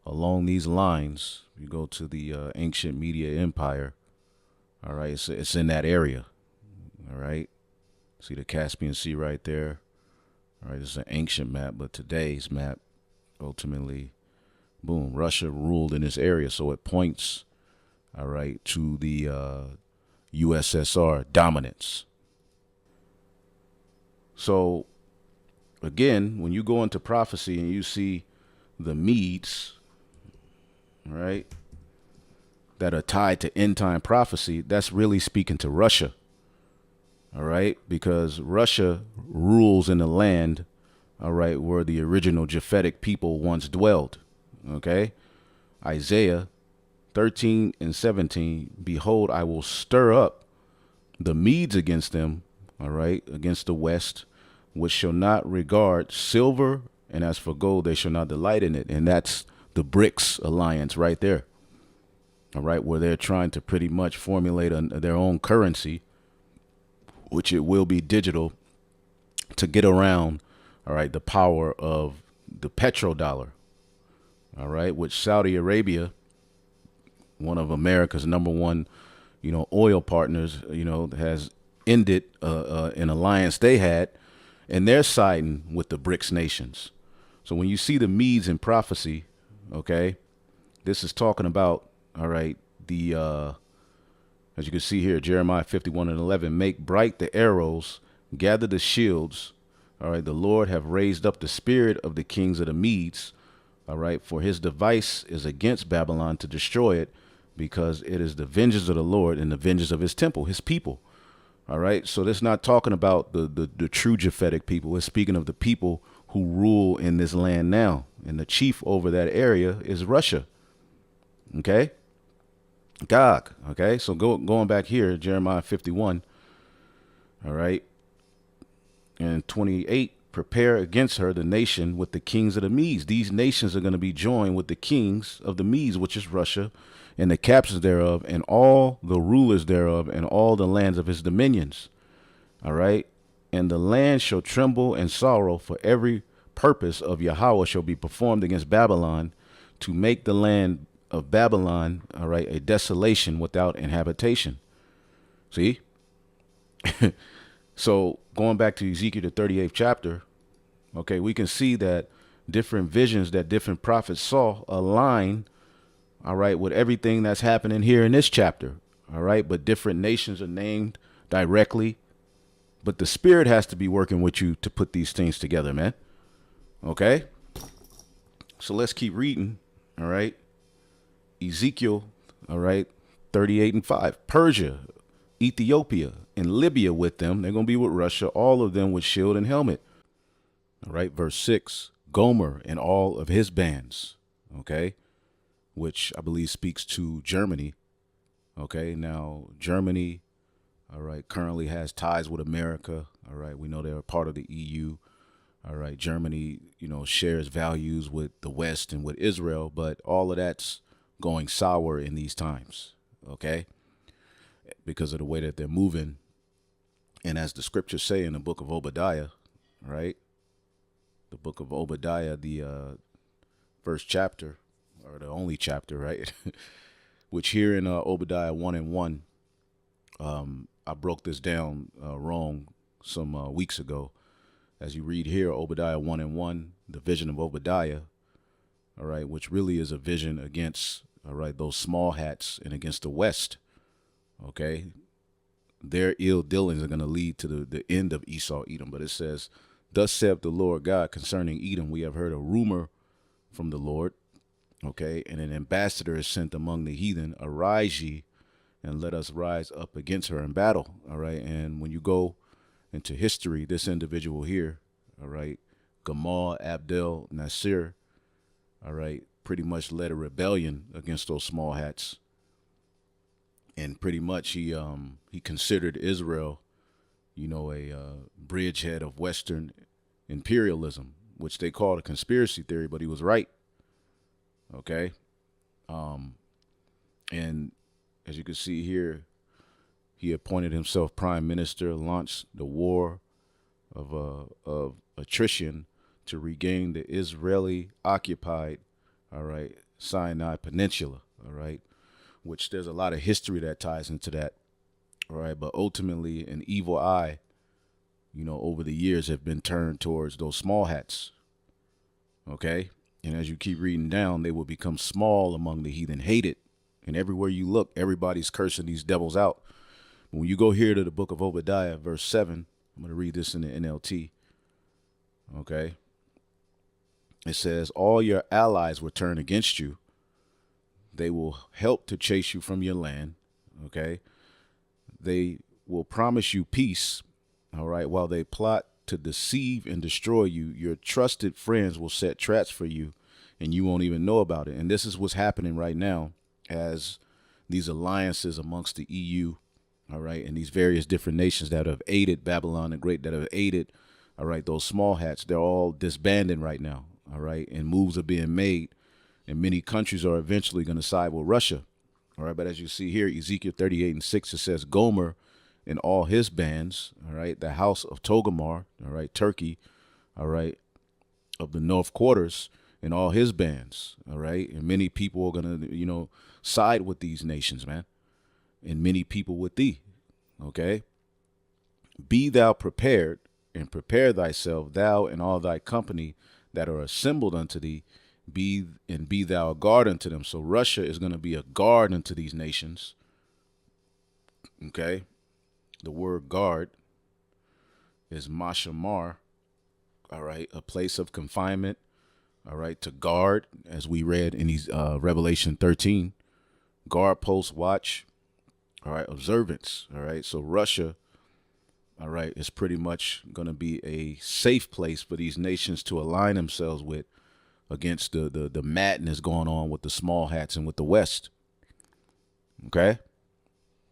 Along these lines, you go to the ancient Media Empire. All right, it's in that area. All right, see the Caspian Sea right there. All right, this is an ancient map, but today's map, ultimately, boom, Russia ruled in this area, so it points, all right, to the USSR dominance. So, again, when you go into prophecy and you see the Medes, right, that are tied to end time prophecy, that's really speaking to Russia. All right, because Russia rules in the land, all right, where the original Japhetic people once dwelled. Okay, Isaiah 13 and 17, behold, I will stir up the Medes against them, all right, against the west, which shall not regard silver, and as for gold, they shall not delight in it. And that's the BRICS alliance right there. All right, where they're trying to pretty much formulate their own currency, which it will be digital, to get around, all right, the power of the petrodollar. All right, which Saudi Arabia, one of America's number one, oil partners, has ended an alliance they had, and they're siding with the BRICS nations. So when you see the Medes in prophecy, okay, this is talking about, all right, the, as you can see here, Jeremiah 51 and 11, make bright the arrows, gather the shields. All right, the Lord have raised up the spirit of the kings of the Medes. All right, for his device is against Babylon to destroy it, because it is the vengeance of the Lord and the vengeance of his temple, his people. All right, so that's not talking about the true Japhetic people. It's speaking of the people who rule in this land now. And the chief over that area is Russia. Okay? Gog. Okay, so going back here, Jeremiah 51. All right. And 28, prepare against her the nation with the kings of the Medes. These nations are going to be joined with the kings of the Medes, which is Russia, and the captains thereof, and all the rulers thereof, and all the lands of his dominions. All right. And the land shall tremble and sorrow, for every purpose of Yahweh shall be performed against Babylon, to make the land of Babylon, all right, a desolation without inhabitation. See? So going back to Ezekiel, the 38th chapter, okay, we can see that different visions that different prophets saw align, all right, with everything that's happening here in this chapter. All right. But different nations are named directly. But the spirit has to be working with you to put these things together, man. Okay. So let's keep reading. All right. Ezekiel, all right, 38 and 5. Persia, Ethiopia, and Libya with them. They're going to be with Russia, all of them with shield and helmet. All right, verse 6. Gomer and all of his bands, okay, which I believe speaks to Germany. Okay, now Germany, all right, currently has ties with America. All right, we know they're a part of the EU. All right, Germany, shares values with the West and with Israel, but all of that's going sour in these times. Okay, because of the way that they're moving. And as the scriptures say in the book of Obadiah, right? The book of Obadiah, the first chapter, or the only chapter, right? Which here in Obadiah 1:1, I broke this down wrong some weeks ago. As you read here, Obadiah 1:1, the vision of Obadiah, all right, which really is a vision against, all right, those small hats and against the West, okay? Their ill dealings are going to lead to the end of Esau, Edom. But it says, thus saith the Lord God concerning Edom, we have heard a rumor from the Lord, okay? And an ambassador is sent among the heathen. Arise ye, and let us rise up against her in battle, all right? And when you go into history, this individual here, all right, Gamal Abdel Nasser, all right, pretty much led a rebellion against those small hats. And pretty much he considered Israel, you know, a bridgehead of Western imperialism, which they called a conspiracy theory, but he was right. Okay. And as you can see here, he appointed himself prime minister, launched the war of attrition to regain the Israeli occupied, all right, Sinai Peninsula, all right, which there's a lot of history that ties into that, all right, but ultimately an evil eye, you know, over the years have been turned towards those small hats, okay, and as you keep reading down, they will become small among the heathen, hated, and everywhere you look, everybody's cursing these devils out. When you go here to the book of Obadiah, verse 7, I'm going to read this in the NLT, okay, it says, all your allies will turn against you. They will help to chase you from your land, okay? They will promise you peace, all right, while they plot to deceive and destroy you. Your trusted friends will set traps for you, and you won't even know about it. And this is what's happening right now as these alliances amongst the EU, all right, and these various different nations that have aided Babylon the Great, that have aided, all right, those small hats, they're all disbanding right now, all right, and moves are being made. And many countries are eventually going to side with Russia. All right. But as you see here, Ezekiel 38:6, it says Gomer and all his bands. All right. The house of Togarmah. All right. Turkey. All right. Of the North Quarters and all his bands. All right. And many people are going to, you know, side with these nations, man. And many people with thee. Okay. Be thou prepared and prepare thyself, thou and all thy company that are assembled unto thee. Be thou a guard unto them. So Russia is going to be a guard unto these nations. Okay. The word guard is mashamar. All right. A place of confinement. All right. To guard, as we read in these Revelation 13, guard, post, watch. All right. Observance. All right. So Russia, all right, is pretty much going to be a safe place for these nations to align themselves with, against the madness going on with the small hats and with the West. Okay.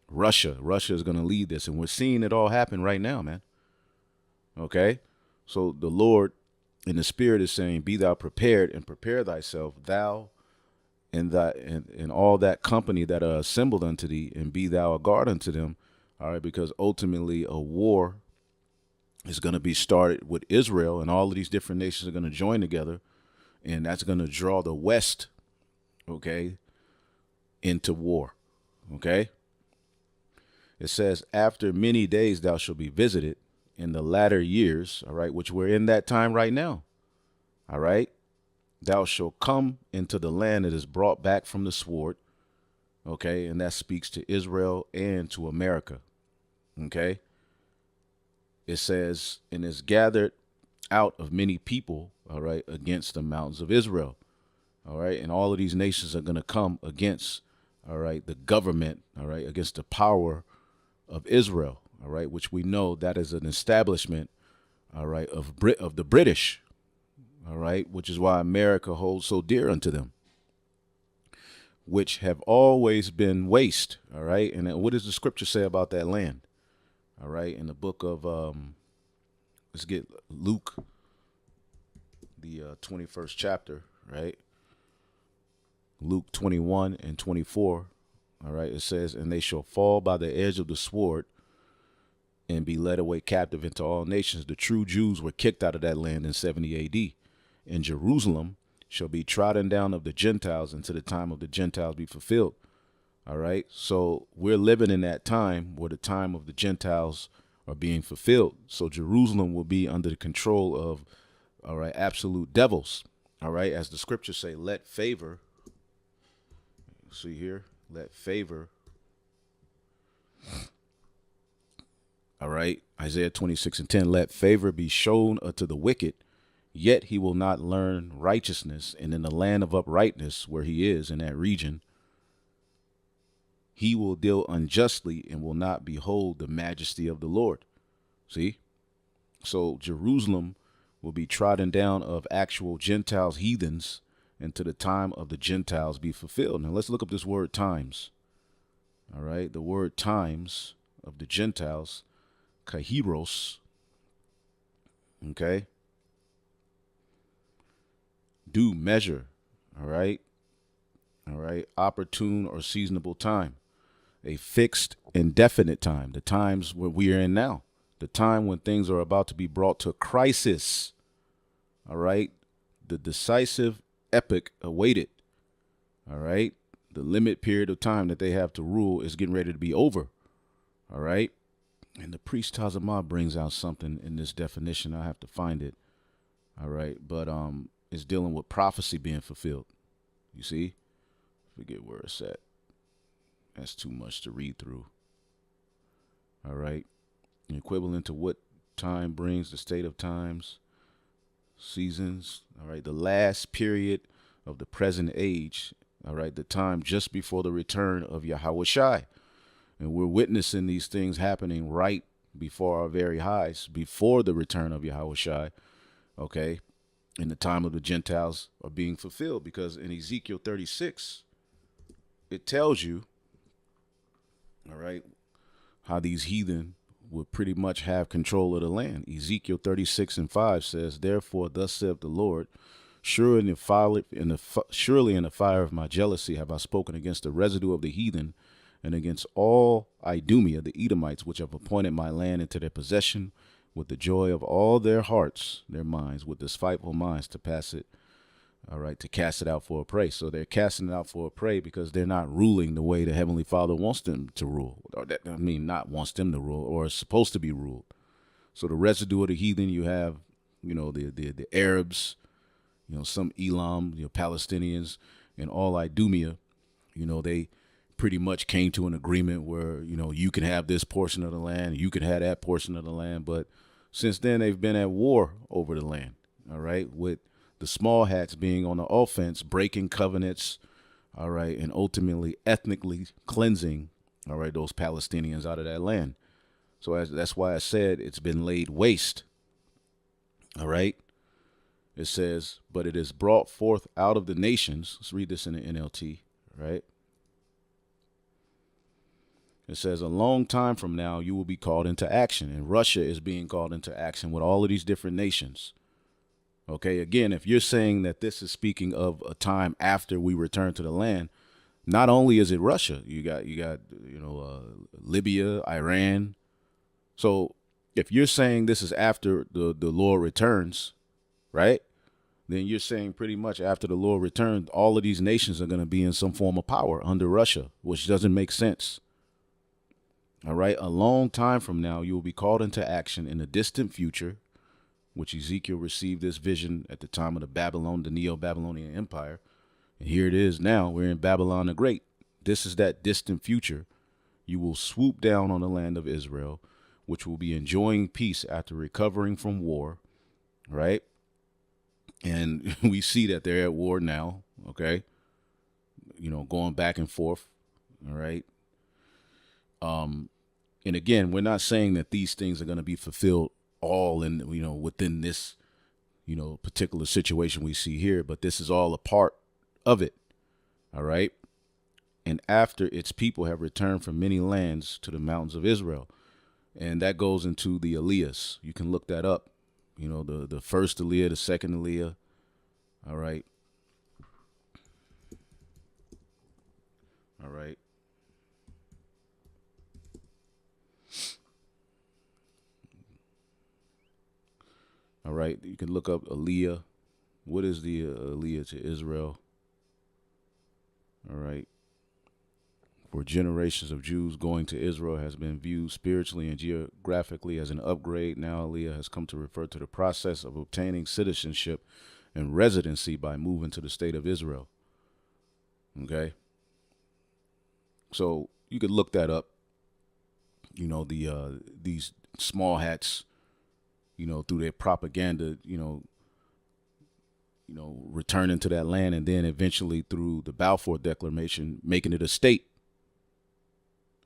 Russia is going to lead this, and we're seeing it all happen right now, man. Okay. So the Lord in the spirit is saying, be thou prepared and prepare thyself, thou and all that company that are assembled unto thee, and be thou a guard unto them. All right. Because ultimately a war is going to be started with Israel, and all of these different nations are going to join together. And that's going to draw the West, okay, into war, okay? It says, after many days thou shalt be visited in the latter years, all right, which we're in that time right now, all right? Thou shalt come into the land that is brought back from the sword, okay? And that speaks to Israel and to America, okay? It says, and is gathered out of many people, all right, against the mountains of Israel, all right, and all of these nations are going to come against, all right, the government, all right, against the power of Israel, all right, which we know that is an establishment, all right, of the British, all right, which is why America holds so dear unto them, which have always been waste, all right, and what does the scripture say about that land, all right, in the book of, let's get Luke, the 21st chapter, right? Luke 21 and 24, All right. It says, and they shall fall by the edge of the sword and be led away captive into all nations. The true Jews were kicked out of that land in 70 AD. And Jerusalem shall be trodden down of the Gentiles until the time of the Gentiles be fulfilled. All right. So we're living in that time where the time of the Gentiles are being fulfilled. So Jerusalem will be under the control of, all right, absolute devils. All right. As the scriptures say, let favor, see here, let favor. All right. Isaiah 26:10, let favor be shown unto the wicked, yet he will not learn righteousness. And in the land of uprightness, where he is in that region, he will deal unjustly and will not behold the majesty of the Lord. See? So Jerusalem will be trodden down of actual Gentiles, heathens, until the time of the Gentiles be fulfilled. Now let's look up this word times. All right. The word times of the Gentiles, kairos. Okay. Do measure. All right. All right. Opportune or seasonable time. A fixed, indefinite time. The times where we are in now. The time when things are about to be brought to a crisis. All right. The decisive epoch awaited. All right. The limit period of time that they have to rule is getting ready to be over. All right. And the priest Tazamah brings out something in this definition. I have to find it. All right. But it's dealing with prophecy being fulfilled. You see? Forget where it's at. That's too much to read through. All right. Equivalent to what time brings, the state of times, seasons. All right. The last period of the present age. All right. The time just before the return of Yahweh Shai. And we're witnessing these things happening right before our very eyes, before the return of Yahweh Shai. Okay. In the time of the Gentiles are being fulfilled, because in Ezekiel 36, it tells you, all right, how these heathen would pretty much have control of the land. Ezekiel 36:5 says, therefore, thus saith the Lord, surely in the fire of my jealousy have I spoken against the residue of the heathen and against all Idumea, the Edomites, which have appointed my land into their possession with the joy of all their hearts, their minds, with despiteful minds to pass it. All right, to cast it out for a prey. So they're casting it out for a prey because they're not ruling the way the Heavenly Father wants them to rule. Or that, I mean, not wants them to rule, or is supposed to be ruled. So the residue of the heathen, you have, you know, the Arabs, you know, some Elam, you know, Palestinians, and all Idumea. You know, they pretty much came to an agreement where, you know, you can have this portion of the land, you can have that portion of the land. But since then, they've been at war over the land. All right, with the small hats being on the offense, breaking covenants, all right, and ultimately ethnically cleansing, all right, those Palestinians out of that land. So that's why I said it's been laid waste. All right. It says, but it is brought forth out of the nations. Let's read this in the NLT, right? It says, a long time from now, you will be called into action. And Russia is being called into action with all of these different nations. Okay, again, if you're saying that this is speaking of a time after we return to the land, not only is it Russia, you got Libya, Iran. So if you're saying this is after the Lord returns, right, then you're saying pretty much after the Lord returns, all of these nations are going to be in some form of power under Russia, which doesn't make sense. All right, a long time from now, you will be called into action in the distant future, which Ezekiel received this vision at the time of the Neo-Babylonian Empire. And here it is now. We're in Babylon the Great. This is that distant future. You will swoop down on the land of Israel, which will be enjoying peace after recovering from war, right? And we see that they're at war now, okay? You know, going back and forth, all right? And again, we're not saying that these things are going to be fulfilled all in, you know, within this, you know, particular situation we see here, but this is all a part of it. All right. And after its people have returned from many lands to the mountains of Israel, and that goes into the Aliyahs. You can look that up. You know, the first Aliyah, the second Aliyah. All right. All right. right. You can look up Aliyah. What is the Aliyah to Israel? All right. For generations of Jews, going to Israel has been viewed spiritually and geographically as an upgrade. Now Aliyah has come to refer to the process of obtaining citizenship and residency by moving to the state of Israel. Okay. So you could look that up. You know, these small hats, you know, through their propaganda, returning to that land, and then eventually through the Balfour Declaration, making it a state.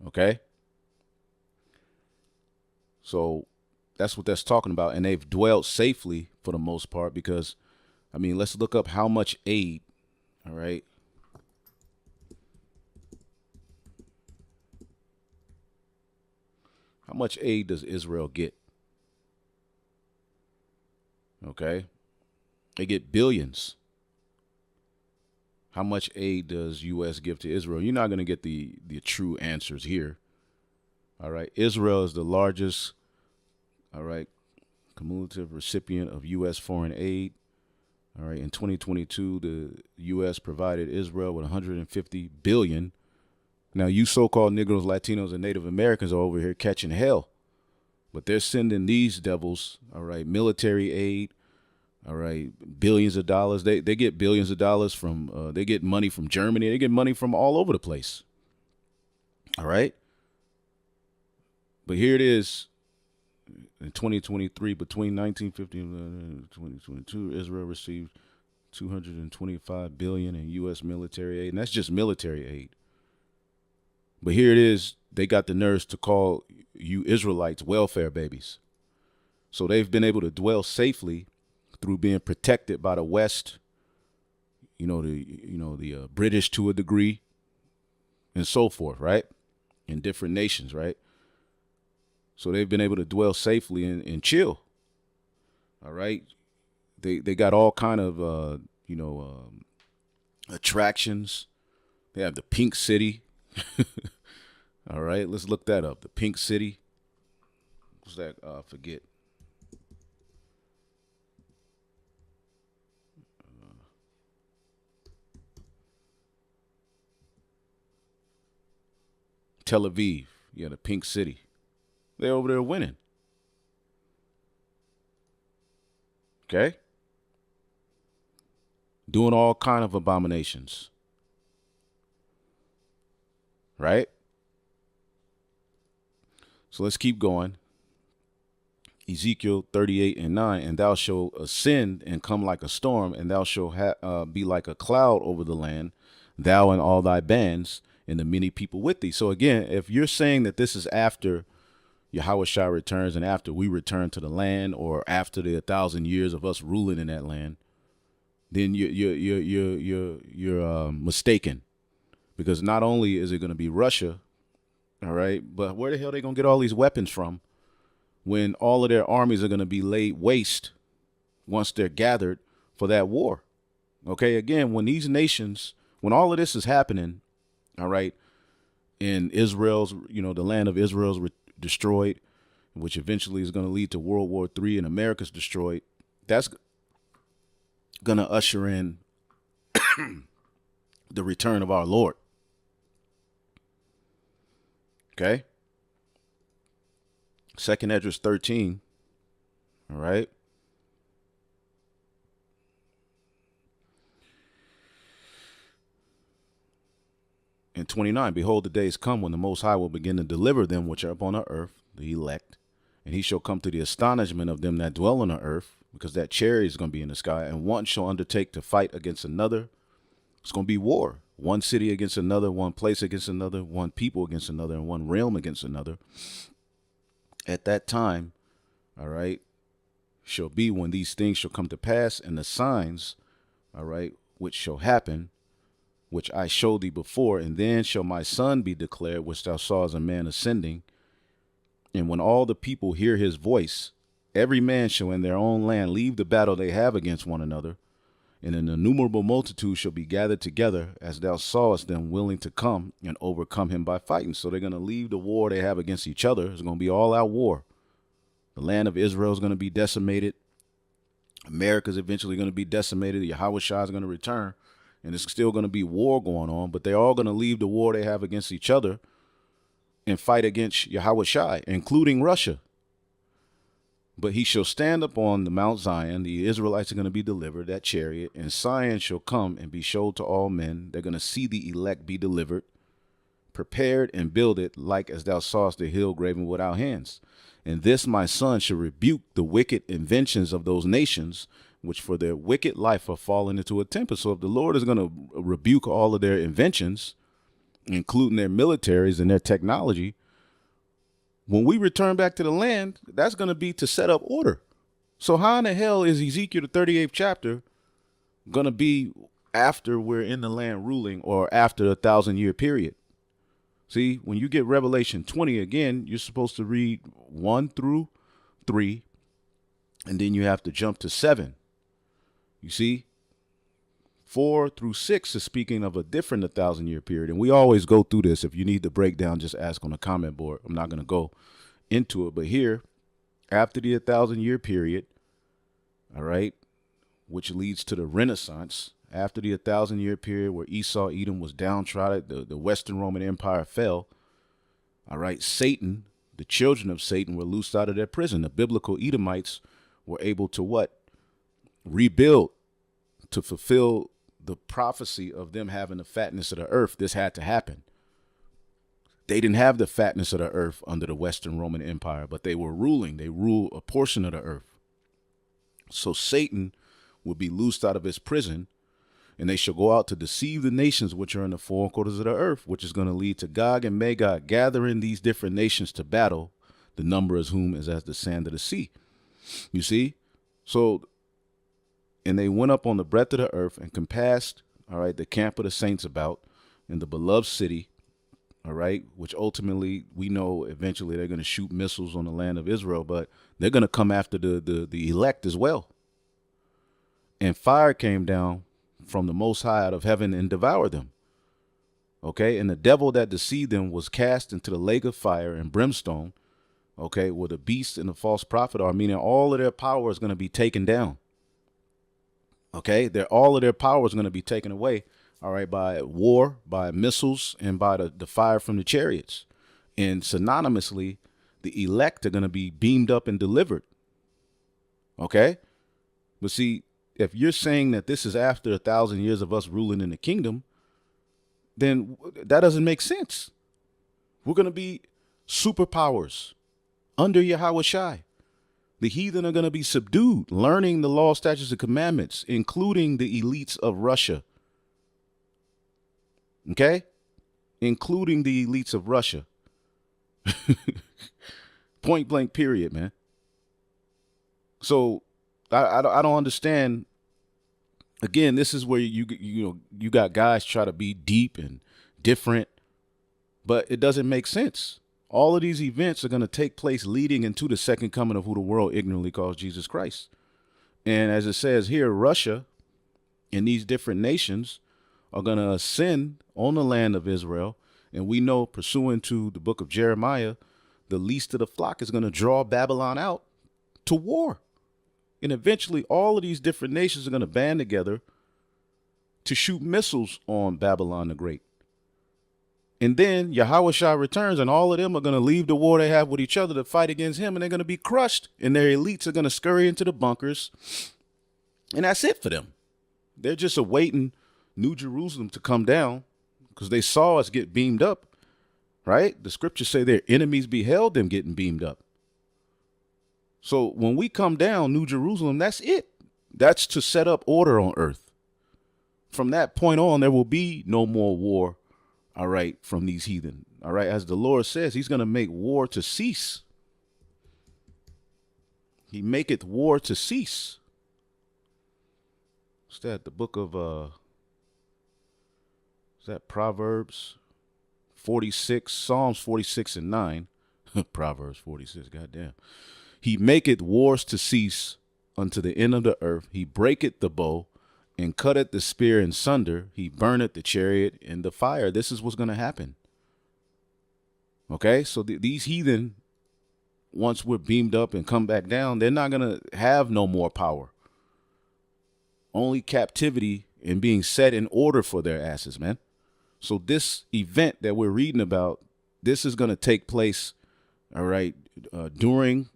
Okay. So that's what that's talking about. And they've dwelled safely for the most part because, I mean, let's look up how much aid. All right. How much aid does Israel get? Okay. They get billions. How much aid does U.S. give to Israel? You're not going to get the true answers here. All right. Israel is the largest, all right, cumulative recipient of U.S. foreign aid. All right. In 2022, the U.S. provided Israel with $150 billion. Now, you so-called Negroes, Latinos, and Native Americans are over here catching hell. But they're sending these devils, all right, military aid, all right, billions of dollars. They get billions of dollars from, they get money from Germany. They get money from all over the place. All right. But here it is in 2023, between 1950 and 2022, Israel received $225 billion in U.S. military aid. And that's just military aid. But here it is. They got the nerves to call you Israelites welfare babies. So they've been able to dwell safely through being protected by the West, the British to a degree, and so forth, right? In different nations, right? So they've been able to dwell safely and chill. All right. They got all kind of attractions. They have the Pink City. All right, let's look that up. The Pink City. What's that? Forget. Tel Aviv. Yeah, the Pink City. They're over there winning. Okay? Doing all kind of abominations. Right? So let's keep going. Ezekiel 38:9, and thou shalt ascend and come like a storm, and thou shalt be like a cloud over the land, thou and all thy bands, and the many people with thee. So again, if you're saying that this is after Yahushua returns and after we return to the land, or after the 1,000 years of us ruling in that land, then you're mistaken, because not only is it going to be Russia, all right, but where the hell are they going to get all these weapons from when all of their armies are going to be laid waste once they're gathered for that war? Okay, again, when these nations, when all of this is happening, all right, and Israel's, the land of Israel's destroyed, which eventually is going to lead to World War III, and America's destroyed, that's going to usher in the return of our Lord. Okay. 2nd Esdras 13. All right. And 29, behold, the days come when the Most High will begin to deliver them which are upon the earth, the elect, and he shall come to the astonishment of them that dwell on the earth, because that chariot is going to be in the sky, and one shall undertake to fight against another. It's going to be war. One city against another, one place against another, one people against another, and one realm against another. At that time, all right, shall be when these things shall come to pass, and the signs, all right, which shall happen, which I showed thee before, and then shall my son be declared, which thou sawest a man ascending. And when all the people hear his voice, every man shall in their own land leave the battle they have against one another, and an innumerable multitude shall be gathered together, as thou sawest them willing to come and overcome him by fighting. So they're going to leave the war they have against each other. It's going to be all out war. The land of Israel is going to be decimated. America's eventually going to be decimated. Yahweh Shai is going to return, and it's still going to be war going on, but they're all going to leave the war they have against each other and fight against Yahweh Shai, including Russia. But he shall stand upon the Mount Zion. The Israelites are going to be delivered, that chariot, and Zion shall come and be showed to all men. They're going to see the elect be delivered, prepared and builded, like as thou sawest the hill graven without hands. And this my son shall rebuke the wicked inventions of those nations, which for their wicked life are fallen into a tempest. So if the Lord is going to rebuke all of their inventions, including their militaries and their technology, when we return back to the land, that's going to be to set up order. So how in the hell is Ezekiel, the 38th chapter, going to be after we're in the land ruling or after the 1,000-year period? See, when you get Revelation 20, again, you're supposed to read 1 through 3, and then you have to jump to 7. You see, 4 through 6 is speaking of a different 1,000-year period. And we always go through this. If you need the breakdown, just ask on the comment board. I'm not going to go into it. But here, after the 1,000-year period, all right, which leads to the Renaissance, after the 1,000-year period where Esau, Edom was downtrodden, the Western Roman Empire fell, all right, Satan, the children of Satan were loosed out of their prison. The biblical Edomites were able to what? Rebuild, to fulfill the prophecy of them having the fatness of the earth. This had to happen. They didn't have the fatness of the earth under the Western Roman Empire, but they were ruling. They ruled a portion of the earth. So Satan will be loosed out of his prison, and they shall go out to deceive the nations which are in the four quarters of the earth, which is going to lead to Gog and Magog gathering these different nations to battle, the number of whom is as the sand of the sea. You see? So, and they went up on the breadth of the earth and compassed, all right, the camp of the saints about in the beloved city, all right, which ultimately we know eventually they're going to shoot missiles on the land of Israel, but they're going to come after the elect as well. And fire came down from the Most High out of heaven and devoured them. Okay, and the devil that deceived them was cast into the lake of fire and brimstone, okay, where the beast and the false prophet are, meaning all of their power is going to be taken down. Okay, all of their power is going to be taken away, all right, by war, by missiles, and by the fire from the chariots. And synonymously, the elect are going to be beamed up and delivered. Okay, but see, if you're saying that this is after 1,000 years of us ruling in the kingdom, then that doesn't make sense. We're going to be superpowers under Yahweh Shai. The heathen are going to be subdued, learning the law, statutes, and commandments, including the elites of Russia. Okay? Including the elites of Russia. Point blank period, man. So I don't understand. Again, this is where you got guys try to be deep and different, but it doesn't make sense. All of these events are going to take place leading into the second coming of who the world ignorantly calls Jesus Christ. And as it says here, Russia and these different nations are going to ascend on the land of Israel. And we know, pursuant to the book of Jeremiah, the least of the flock is going to draw Babylon out to war. And eventually all of these different nations are going to band together to shoot missiles on Babylon the Great. And then Yahweh Shai returns, and all of them are going to leave the war they have with each other to fight against him, and they're going to be crushed, and their elites are going to scurry into the bunkers, and that's it for them. They're just awaiting New Jerusalem to come down because they saw us get beamed up, right? The scriptures say their enemies beheld them getting beamed up. So when we come down, New Jerusalem, that's it. That's to set up order on earth. From that point on, there will be no more war. All right, from these heathen. All right, as the Lord says, he's going to make war to cease. He maketh war to cease. What's that? The book of, is that Proverbs 46, Psalms 46 and 9. Proverbs 46, goddamn. He maketh wars to cease unto the end of the earth. He breaketh the bow and cutteth the spear in sunder. He burneth the chariot in the fire. This is what's going to happen. Okay, so these heathen, once we're beamed up and come back down, they're not going to have no more power. only captivity and being set in order for their asses, man. So this event that we're reading about, this is going to take place, all right, during,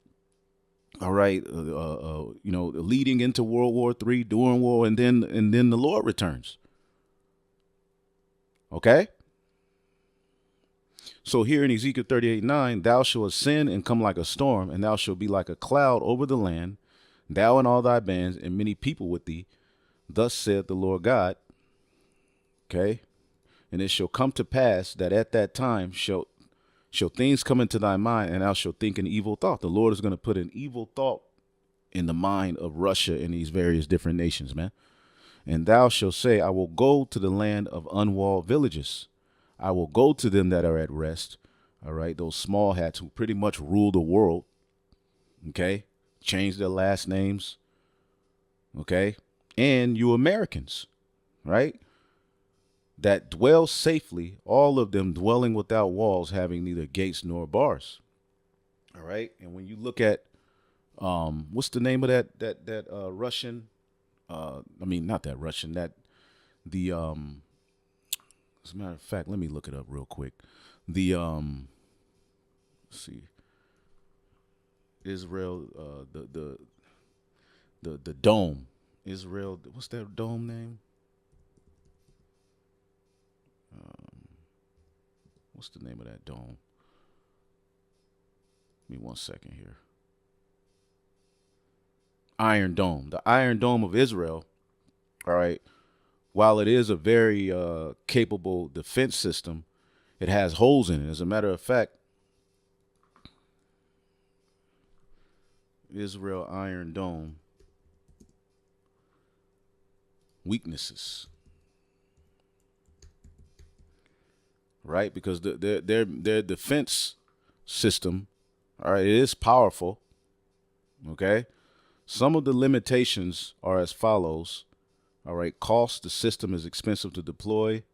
all right, leading into World War III, during war, and then the Lord returns. Okay. So here in Ezekiel 38:9, thou shalt ascend and come like a storm, and thou shalt be like a cloud over the land, thou and all thy bands, and many people with thee. Thus saith the Lord God. Okay. And it shall come to pass that at that time shall things come into thy mind, and thou shalt think an evil thought. The Lord is going to put an evil thought in the mind of Russia and these various different nations, man. And thou shalt say, I will go to the land of unwalled villages. I will go to them that are at rest. All right. Those small hats who pretty much rule the world. Okay. Change their last names. Okay. And you Americans, right, that dwell safely, all of them dwelling without walls, having neither gates nor bars. All right. And when you look at, what's the name of that Russian, not that Russian, that the, as a matter of fact, let me look it up real quick. The, let's see, Israel, the dome, Israel, what's that dome name? What's the name of that dome? Give me 1 second here. Iron Dome. The Iron Dome of Israel, all right, while it is a very capable defense system, it has holes in it. As a matter of fact, Israel Iron Dome weaknesses. Right, because their defense system, all right, it is powerful. Okay, some of the limitations are as follows. All right, cost: the system is expensive to deploy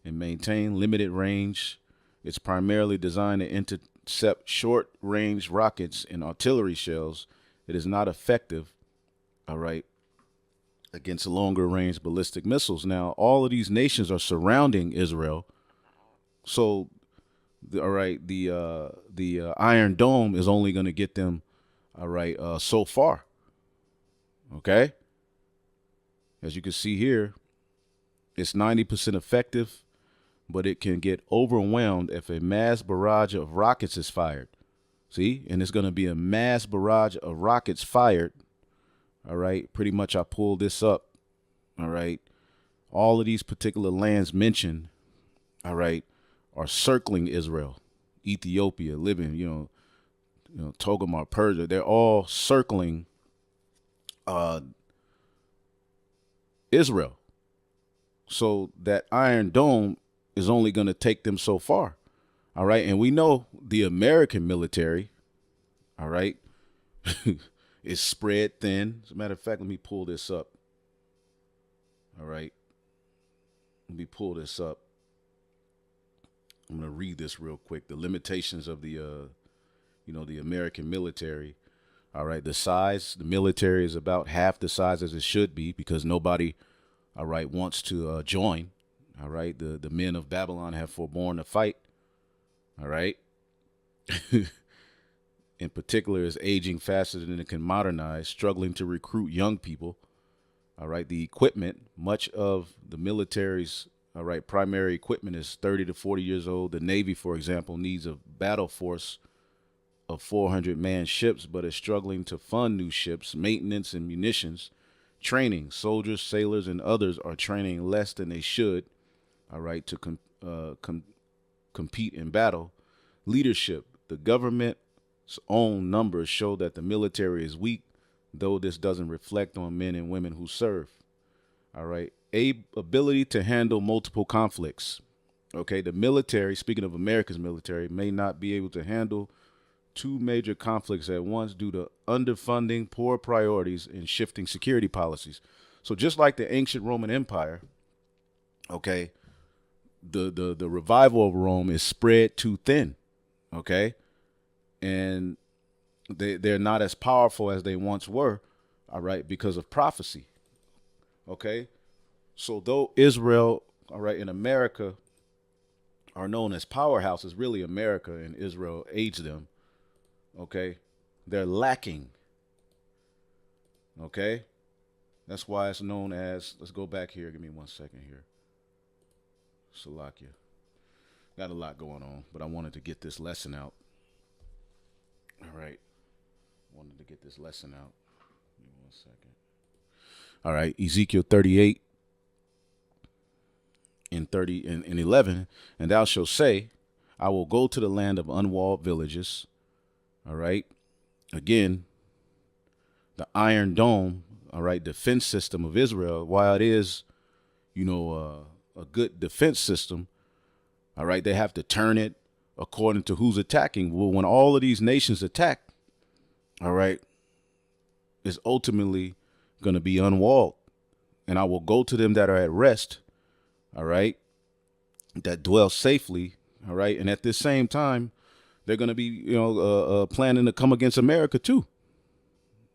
and maintain. Limited range: it's primarily designed to intercept short-range rockets and artillery shells. It is not effective, all right, against longer-range ballistic missiles. Now, all of these nations are surrounding Israel. So, all right, the Iron Dome is only going to get them, all right, so far. Okay. As you can see here, it's 90% effective, but it can get overwhelmed if a mass barrage of rockets is fired. See, and it's going to be a mass barrage of rockets fired. All right. Pretty much I pulled this up. All right. All of these particular lands mentioned, all right, are circling Israel, Ethiopia, Libya, Togarmah, Persia. They're all circling Israel. So that Iron Dome is only going to take them so far. All right. And we know the American military, all right, is spread thin. As a matter of fact, let me pull this up. All right. Let me pull this up. I'm going to read this real quick. The limitations of the American military. All right. The size, the military is about half the size as it should be because nobody, all right, wants to join. All right. The men of Babylon have forborne to fight. All right. In particular, is aging faster than it can modernize, struggling to recruit young people. All right. The equipment, much of the military's, all right, primary equipment is 30 to 40 years old. The Navy, for example, needs a battle force of 400-man ships, but is struggling to fund new ships, maintenance and munitions, training. Soldiers, sailors, and others are training less than they should, all right, to compete in battle. Leadership. The government's own numbers show that the military is weak, though this doesn't reflect on men and women who serve. All right. Ability to handle multiple conflicts. Okay. The military, speaking of America's military, may not be able to handle two major conflicts at once due to underfunding, poor priorities, and shifting security policies. So just like the ancient Roman Empire, okay, the revival of Rome is spread too thin. Okay. And they're not as powerful as they once were. All right. Because of prophecy. Okay. So though Israel, all right, in America are known as powerhouses, really America and Israel aids them. Okay. They're lacking. Okay. That's why it's known as, let's go back here. Give me 1 second here. Salakia. Got a lot going on, but I wanted to get this lesson out. All right. Wanted to get this lesson out. Give me 1 second. All right. Ezekiel 38 and 30 and 11. And thou shalt say, I will go to the land of unwalled villages. All right. Again, the Iron Dome, all right, defense system of Israel, while it is, a good defense system, all right, they have to turn it according to who's attacking. Well, when all of these nations attack, all right, it's ultimately going to be unwalled. And I will go to them that are at rest, all right, that dwell safely, all right. And at this same time, they're going to be, planning to come against America too.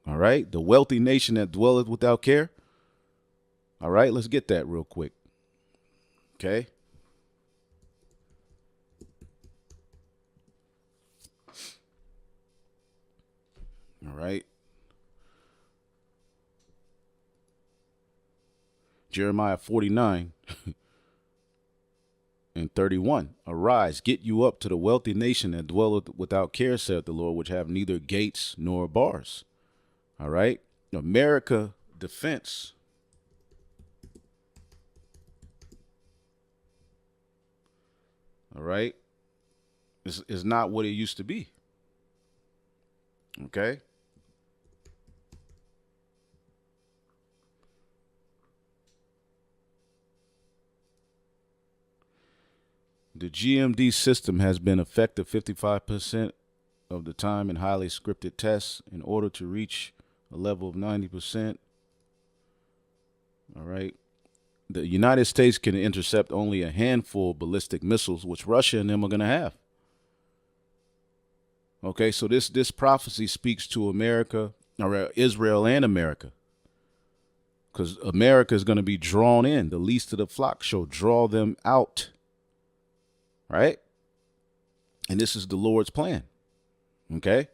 All right. The wealthy nation that dwelleth without care. All right. Let's get that real quick. Okay. All right. Jeremiah 49 and 31. Arise, get you up to the wealthy nation that dwelleth without care, saith the Lord, which have neither gates nor bars. All right. America defense. All right. Is not what it used to be. Okay. The GMD system has been effective 55% of the time in highly scripted tests in order to reach a level of 90%. All right. The United States can intercept only a handful of ballistic missiles, which Russia and them are going to have. Okay, so this prophecy speaks to America, or Israel and America, because America is going to be drawn in. The least of the flock shall draw them out. Right? And this is the Lord's plan. Okay?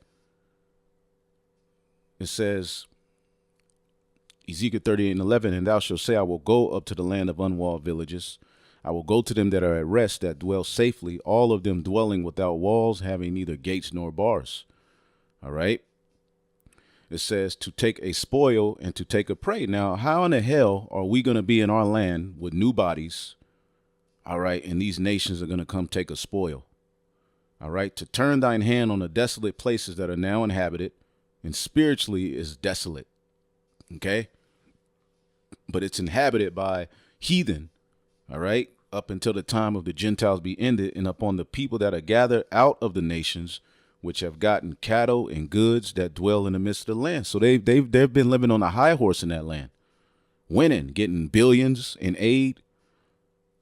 It says, Ezekiel 38 and 11, and thou shalt say, I will go up to the land of unwalled villages. I will go to them that are at rest, that dwell safely, all of them dwelling without walls, having neither gates nor bars. All right? It says to take a spoil and to take a prey. Now, how in the hell are we going to be in our land with new bodies? All right. And these nations are going to come take a spoil. All right. To turn thine hand on the desolate places that are now inhabited, and spiritually is desolate. Okay. But it's inhabited by heathen. All right. Up until the time of the Gentiles be ended, and upon the people that are gathered out of the nations, which have gotten cattle and goods that dwell in the midst of the land. So they've been living on a high horse in that land, winning, getting billions in aid.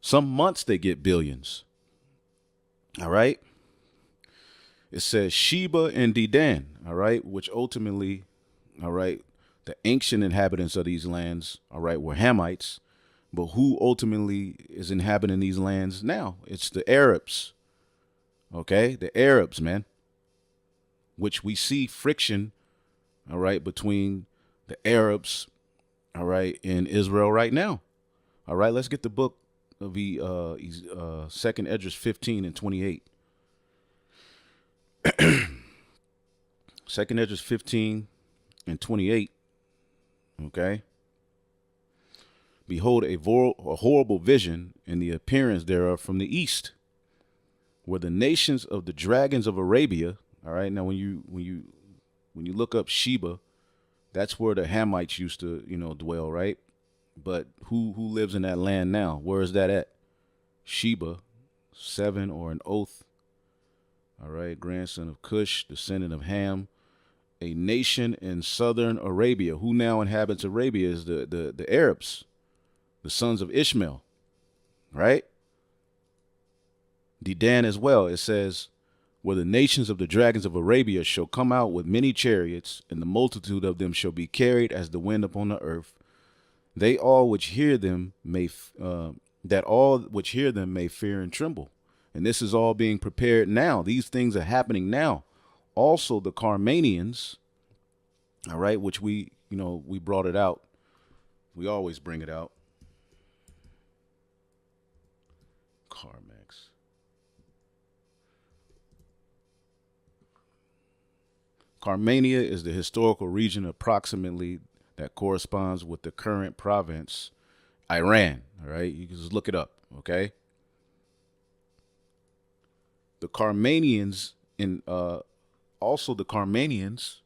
Some months they get billions. All right. It says Sheba and Dedan. All right. Which ultimately, all right, the ancient inhabitants of these lands, all right, were Hamites. But who ultimately is inhabiting these lands now? It's the Arabs. Okay. The Arabs, man. Which we see friction, all right, between the Arabs, all right, in Israel right now. All right. Let's get the book of the Second Esdras 15 and 28. Second Esdras 15 and 28. Okay. Behold, a horrible vision in the appearance thereof from the east, where the nations of the dragons of Arabia. All right. Now, when you look up Sheba, that's where the Hamites used to, dwell. Right. But who lives in that land now? Where is that at? Sheba, 7 or an oath. All right, grandson of Cush, descendant of Ham, a nation in southern Arabia. Who now inhabits Arabia is the Arabs, the sons of Ishmael. Right? Dedan as well. It says, where the nations of the dragons of Arabia shall come out with many chariots, and the multitude of them shall be carried as the wind upon the earth. They all which hear them that all which hear them may fear and tremble. And this is all being prepared now. These things are happening now. Also, the Carmanians, all right, which we brought it out. We always bring it out. Carmex. Carmania is the historical region approximately that corresponds with the current province, Iran. All right, you can just look it up. Okay. The Carmanians also the Carmanians.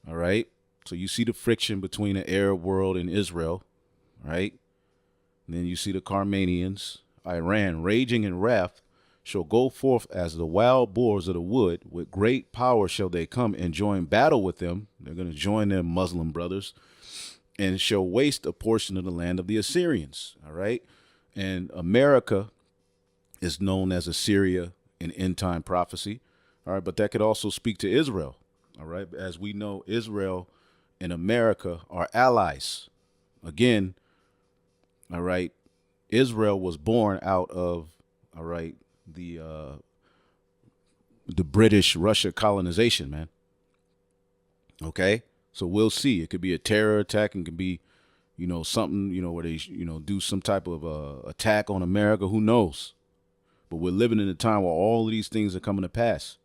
All right. So you see the friction between the Arab world and Israel, right? And then you see the Carmanians, Iran, raging in wrath, shall go forth as the wild boars of the wood. With great power shall they come and join battle with them. They're going to join their Muslim brothers and shall waste a portion of the land of the Assyrians. All right. And America is known as Assyria in end time prophecy. All right. But that could also speak to Israel. All right. As we know, Israel and America are allies. Again, all right, Israel was born out of, all right, the British Russia colonization, man. Okay, so we'll see. It could be a terror attack, and could be, something, where they, do some type of attack on America. Who knows? But we're living in a time where all of these things are coming to pass.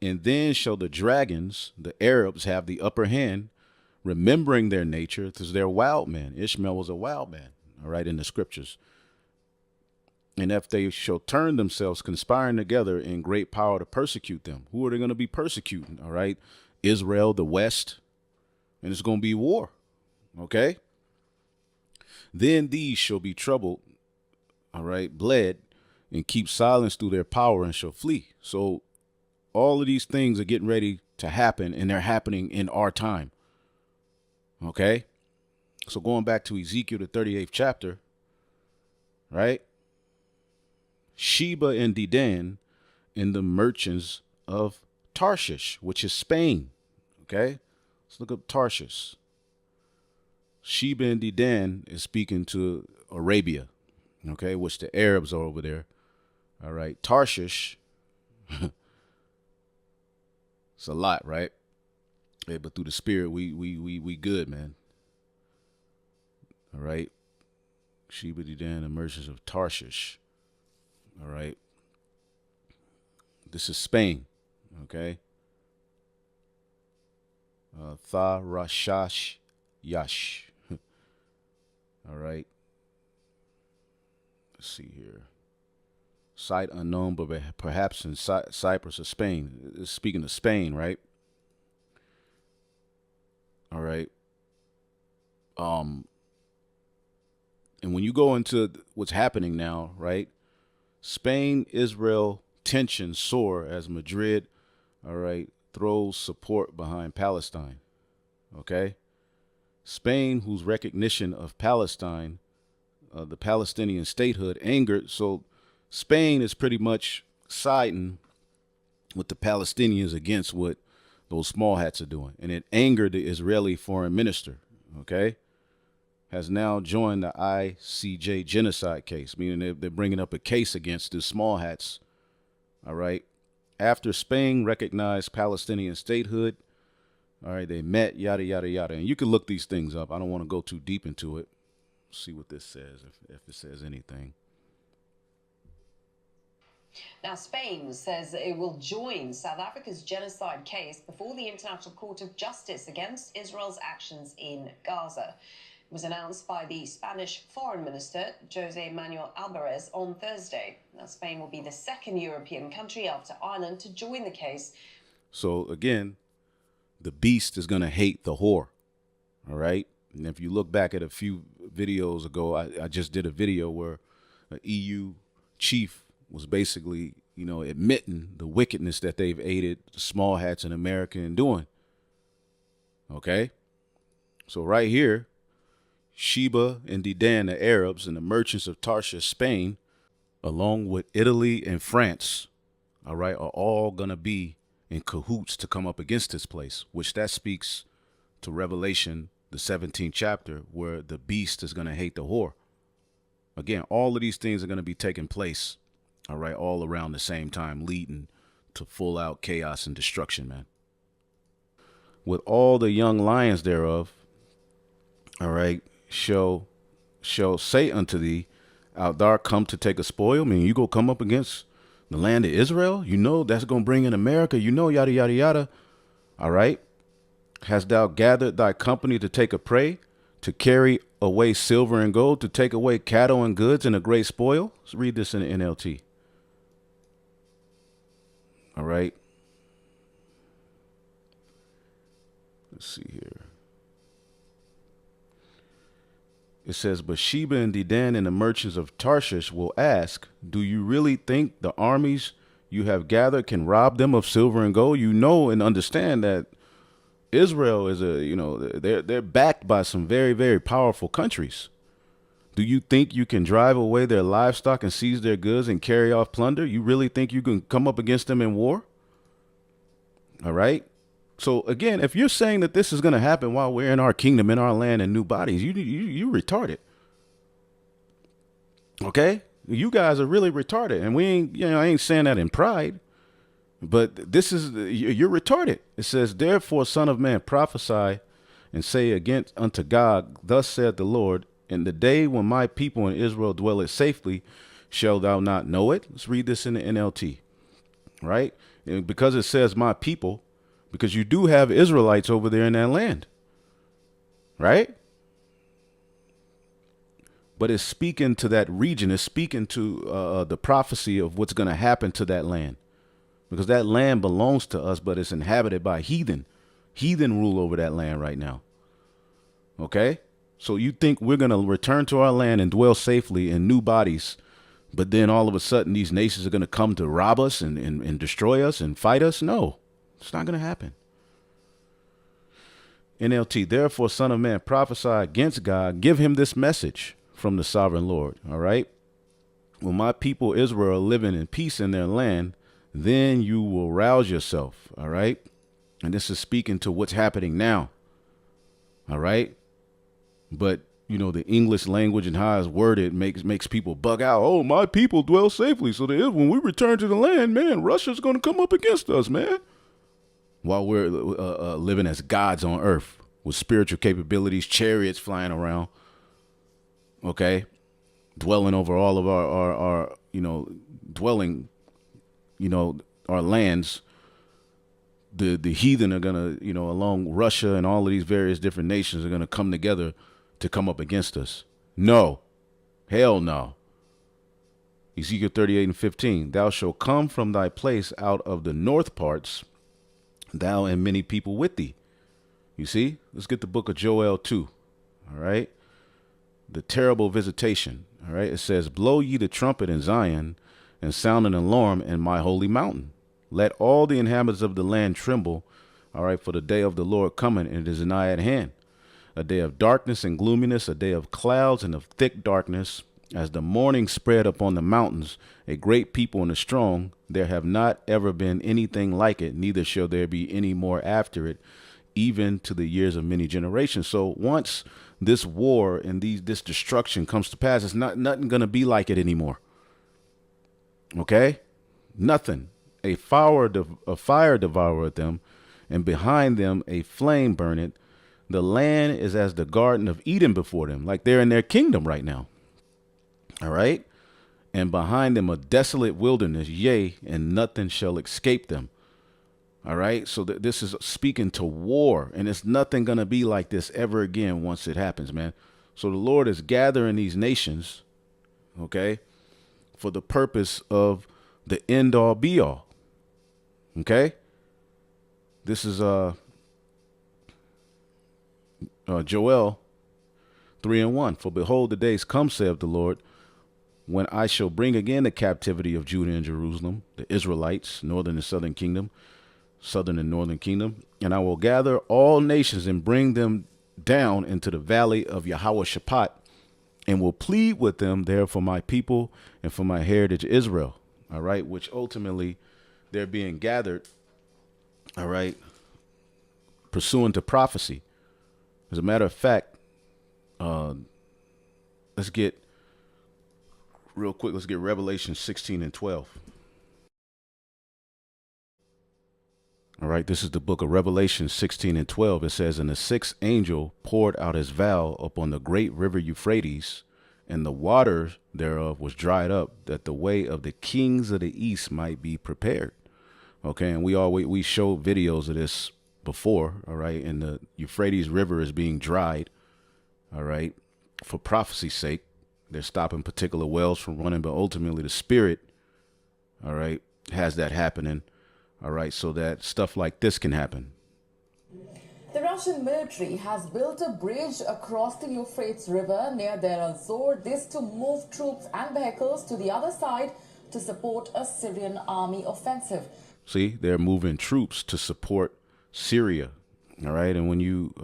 And then shall the dragons, the Arabs, have the upper hand, remembering their nature, because they're wild men. Ishmael was a wild man, all right, in the scriptures. And if they shall turn themselves, conspiring together in great power to persecute them. Who are they going to be persecuting? All right, Israel, the West, and it's going to be war. Okay. Then these shall be troubled, all right, bled, and keep silence through their power, and shall flee. So all of these things are getting ready to happen, and they're happening in our time. Okay, so going back to Ezekiel, the 38th chapter, right? Sheba and Dedan and the merchants of Tarshish, which is Spain. Okay, let's look up Tarshish. Sheba and Dedan is speaking to Arabia, okay, which the Arabs are over there. All right, Tarshish. It's a lot, right? Hey, but through the spirit, we good, man. All right. Sheba, Dedan, the merchants of Tarshish. All right. This is Spain. Okay. Tharashash Yash. All right. Let's see here. Site unknown, but perhaps in Cyprus or Spain. It's speaking of Spain, right? All right. And when you go into what's happening now, right? Spain, Israel tensions soar as Madrid, all right, throws support behind Palestine. Okay. Spain, whose recognition of Palestine, the Palestinian statehood, angered. So Spain is pretty much siding with the Palestinians against what those small hats are doing. And it angered the Israeli foreign minister, okay, has now joined the ICJ genocide case, meaning they're bringing up a case against the small hats, all right. After Spain recognized Palestinian statehood, all right, they met, yada, yada, yada. And you can look these things up. I don't want to go too deep into it. See what this says, if it says anything. Now, Spain says it will join South Africa's genocide case before the International Court of Justice against Israel's actions in Gaza. It was announced by the Spanish Foreign Minister, José Manuel Alvarez, on Thursday. Now, Spain will be the second European country after Ireland to join the case. So, again, the beast is going to hate the whore, all right? And if you look back at a few videos ago, I just did a video where an EU chief was basically, admitting the wickedness that they've aided the small hats in America in doing. Okay? So right here, Sheba and Dedan, the Arabs, and the merchants of Tarshish, Spain, along with Italy and France, all right, are all going to be in cahoots to come up against this place, which that speaks to Revelation the 17th chapter, where the beast is going to hate the whore. Again, all of these things are going to be taking place, all right, all around the same time, leading to full out chaos and destruction, man. With all the young lions thereof, all right, shall say unto thee, out thou come to take a spoil. I mean, you go come up against the land of Israel. You know that's going to bring in America. You know, yada, yada, yada. All right. Hast thou gathered thy company to take a prey, to carry away silver and gold, to take away cattle and goods and a great spoil? Let's read this in the NLT. All right. Let's see here. It says, but Sheba and Dedan and the merchants of Tarshish will ask, do you really think the armies you have gathered can rob them of silver and gold? You know and understand that Israel is they're backed by some very, very powerful countries. Do you think you can drive away their livestock and seize their goods and carry off plunder? You really think you can come up against them in war? All right. So again, if you're saying that this is going to happen while we're in our kingdom, in our land, and new bodies, you retarded. Okay, you guys are really retarded, and we ain't. I ain't saying that in pride, but this is you're retarded. It says, therefore, son of man, prophesy and say against unto God, thus saith the Lord, in the day when my people in Israel dwelleth safely, shall thou not know it? Let's read this in the NLT, right? And because it says my people, because you do have Israelites over there in that land, right? But it's speaking to that region. It's speaking to the prophecy of what's going to happen to that land, because that land belongs to us, but it's inhabited by heathen. Heathen rule over that land right now. Okay? So you think we're going to return to our land and dwell safely in new bodies, but then all of a sudden these nations are going to come to rob us and destroy us and fight us? No. It's not going to happen. NLT, therefore, son of man, prophesy against God. Give him this message from the sovereign Lord. All right. When my people Israel are living in peace in their land, then you will rouse yourself. All right. And this is speaking to what's happening now. All right. But, the English language and how it's worded makes people bug out. Oh, my people dwell safely. So when we return to the land, man, Russia's going to come up against us, man. While we're living as gods on earth with spiritual capabilities, chariots flying around, okay, dwelling over all of our dwelling, our lands. The heathen are going to, along Russia and all of these various different nations are going to come together to come up against us. No, hell no. Ezekiel 38:15, thou shalt come from thy place out of the north parts, thou and many people with thee. You see, let's get the book of Joel 2. All right. The terrible visitation. All right. It says, blow ye the trumpet in Zion and sound an alarm in my holy mountain. Let all the inhabitants of the land tremble. All right. For the day of the Lord coming, and it is nigh at hand. A day of darkness and gloominess, a day of clouds and of thick darkness. As the morning spread upon the mountains, a great people and a strong, there have not ever been anything like it, neither shall there be any more after it, even to the years of many generations. So once this war and this destruction comes to pass, it's nothing going to be like it anymore. Okay? Nothing. A fire devoureth them, and behind them a flame burneth. The land is as the Garden of Eden before them, like they're in their kingdom right now. All right. And behind them a desolate wilderness, yea, and nothing shall escape them. All right. So this is speaking to war, and it's nothing going to be like this ever again once it happens, man. So the Lord is gathering these nations, okay, for the purpose of the end all be all. Okay. This is Joel 3:1. For behold, the days come, saith the Lord, when I shall bring again the captivity of Judah and Jerusalem, the Israelites, northern and southern kingdom, southern and northern kingdom, and I will gather all nations and bring them down into the valley of Yahweh Shaphat, and will plead with them there for my people and for my heritage Israel. All right, which ultimately they're being gathered, all right, pursuant to prophecy. As a matter of fact, let's get real quick. Let's get Revelation 16 and 12. All right, this is the book of Revelation 16 and 12. It says, "And the sixth angel poured out his vial upon the great river Euphrates, and the water thereof was dried up, that the way of the kings of the east might be prepared." Okay, and we showed videos of this before. All right, and the Euphrates River is being dried. All right, for prophecy's sake, they're stopping particular wells from running, but ultimately the Spirit, all right, has that happening. All right, so that stuff like this can happen. The Russian military has built a bridge across the Euphrates River near Deir al-Zor, this to move troops and vehicles to the other side to support a Syrian army offensive. See, they're moving troops to support Syria. All right, and when you,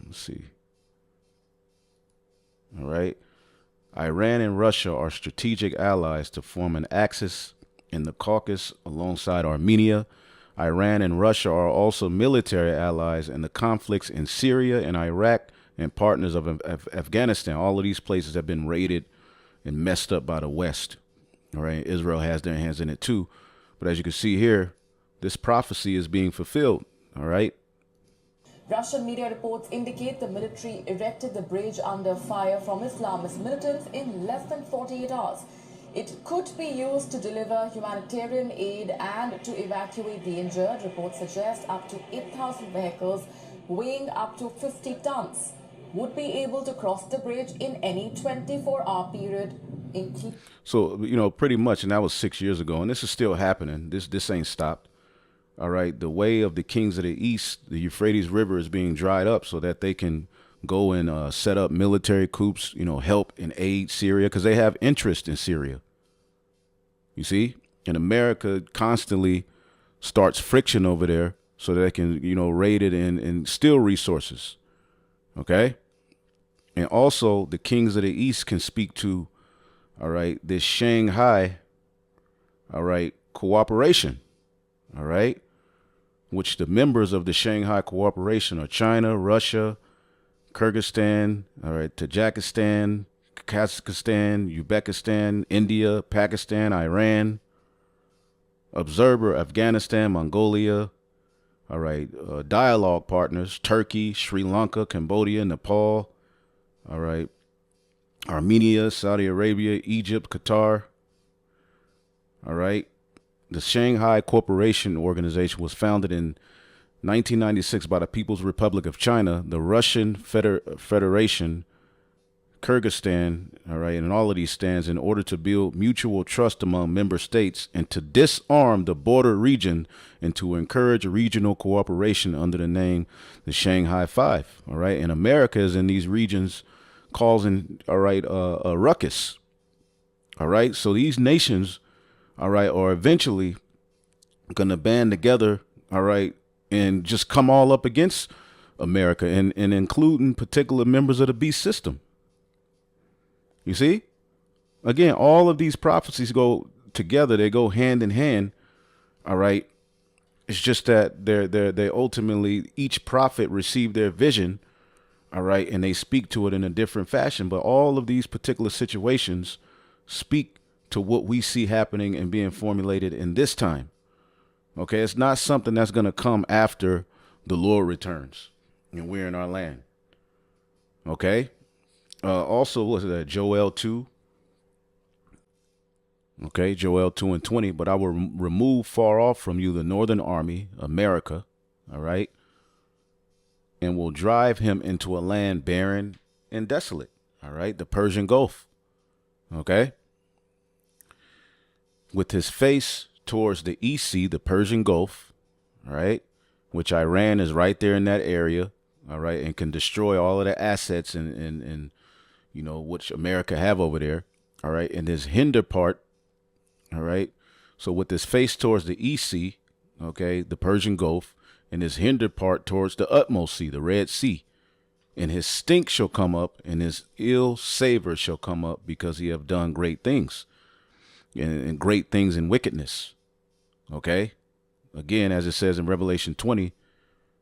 let's see. All right, Iran and Russia are strategic allies to form an axis in the Caucasus alongside Armenia. Iran and Russia are also military allies in the conflicts in Syria and Iraq and partners of Afghanistan. All of these places have been raided and messed up by the West. All right, Israel has their hands in it too. But as you can see here, this prophecy is being fulfilled. All right. Russian media reports indicate the military erected the bridge under fire from Islamist militants in less than 48 hours. It could be used to deliver humanitarian aid and to evacuate the injured. Reports suggest up to 8,000 vehicles weighing up to 50 tons would be able to cross the bridge in any 24-hour period. So, pretty much, and that was 6 years ago, and this is still happening. This ain't stopped. All right, the way of the kings of the east, the Euphrates River is being dried up so that they can go and set up military coups, help and aid Syria, because they have interest in Syria. You see? And America constantly starts friction over there so that they can, raid it and steal resources. Okay? And also, the kings of the east can speak to, all right, this Shanghai, all right, cooperation, all right, which the members of the Shanghai cooperation are China, Russia, Kyrgyzstan, all right, Tajikistan, Kazakhstan, Uzbekistan, India, Pakistan, Iran, observer, Afghanistan, Mongolia, all right, dialogue partners, Turkey, Sri Lanka, Cambodia, Nepal, all right, Armenia, Saudi Arabia, Egypt, Qatar, all right. The Shanghai Cooperation Organization was founded in 1996 by the People's Republic of China, the Russian Federation, Kyrgyzstan, all right, and all of these stands in order to build mutual trust among member states and to disarm the border region and to encourage regional cooperation under the name the Shanghai Five, all right. And America is in these regions causing, all right, a ruckus, all right. So these nations, all right, are eventually going to band together, all right, and just come all up against America and including particular members of the beast system. You see? Again, all of these prophecies go together. They go hand in hand, all right? It's just that they ultimately, each prophet received their vision, all right, and they speak to it in a different fashion. But all of these particular situations speak to what we see happening and being formulated in this time. Okay, it's not something that's going to come after the Lord returns and we're in our land. Okay. Also, what's that? Joel 2. Okay, Joel 2 and 20. But I will remove far off from you the northern army, America. All right. And will drive him into a land barren and desolate. All right. The Persian Gulf. Okay. With his face towards the East Sea, the Persian Gulf, all right, which Iran is right there in that area, all right, and can destroy all of the assets and which America have over there, all right, and his hinder part, all right. So with his face towards the East Sea, okay, the Persian Gulf, and his hinder part towards the utmost sea, the Red Sea, and his stink shall come up, and his ill savor shall come up, because he have done great things. And great things in wickedness. Okay. Again, as it says in Revelation 20,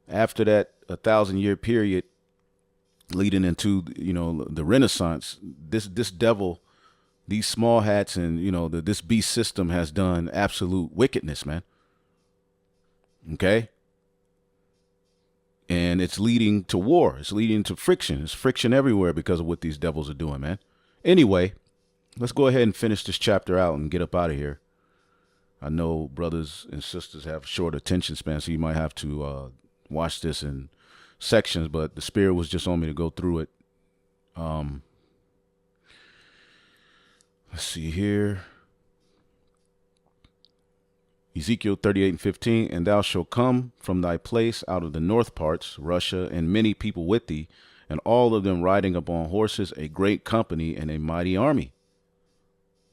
after that 1,000-year period, leading into, the Renaissance. This devil, these small hats, and this beast system has done absolute wickedness, man. Okay. And it's leading to war. It's leading to friction. It's friction everywhere because of what these devils are doing, man. Anyway, let's go ahead and finish this chapter out and get up out of here. I know brothers and sisters have short attention span, so you might have to watch this in sections, but the Spirit was just on me to go through it. Let's see here. Ezekiel 38:15, and thou shalt come from thy place out of the north parts, Russia, and many people with thee, and all of them riding upon horses, a great company and a mighty army.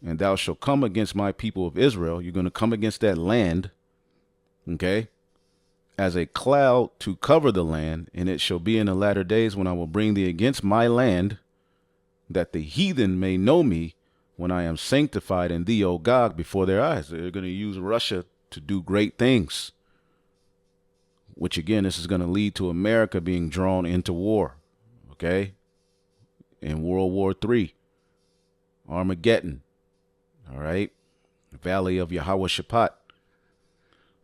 And thou shalt come against my people of Israel. You're going to come against that land, okay, as a cloud to cover the land. And it shall be in the latter days when I will bring thee against my land, that the heathen may know me when I am sanctified in thee, O Gog, before their eyes. They're going to use Russia to do great things, which again, this is going to lead to America being drawn into war, okay, in World War III, Armageddon, all right, Valley of Jehoshaphat.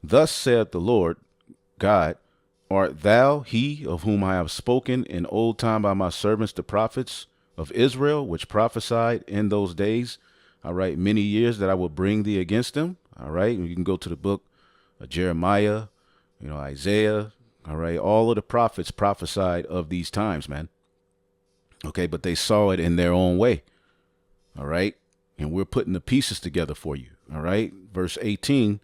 Thus saith the Lord God, art thou he of whom I have spoken in old time by my servants the prophets of Israel, which prophesied in those days, all right, many years, that I will bring thee against them? All right. You can go to the book of Jeremiah, Isaiah. All right. All of the prophets prophesied of these times, man. Okay. But they saw it in their own way. All right. And we're putting the pieces together for you. All right. Verse 18.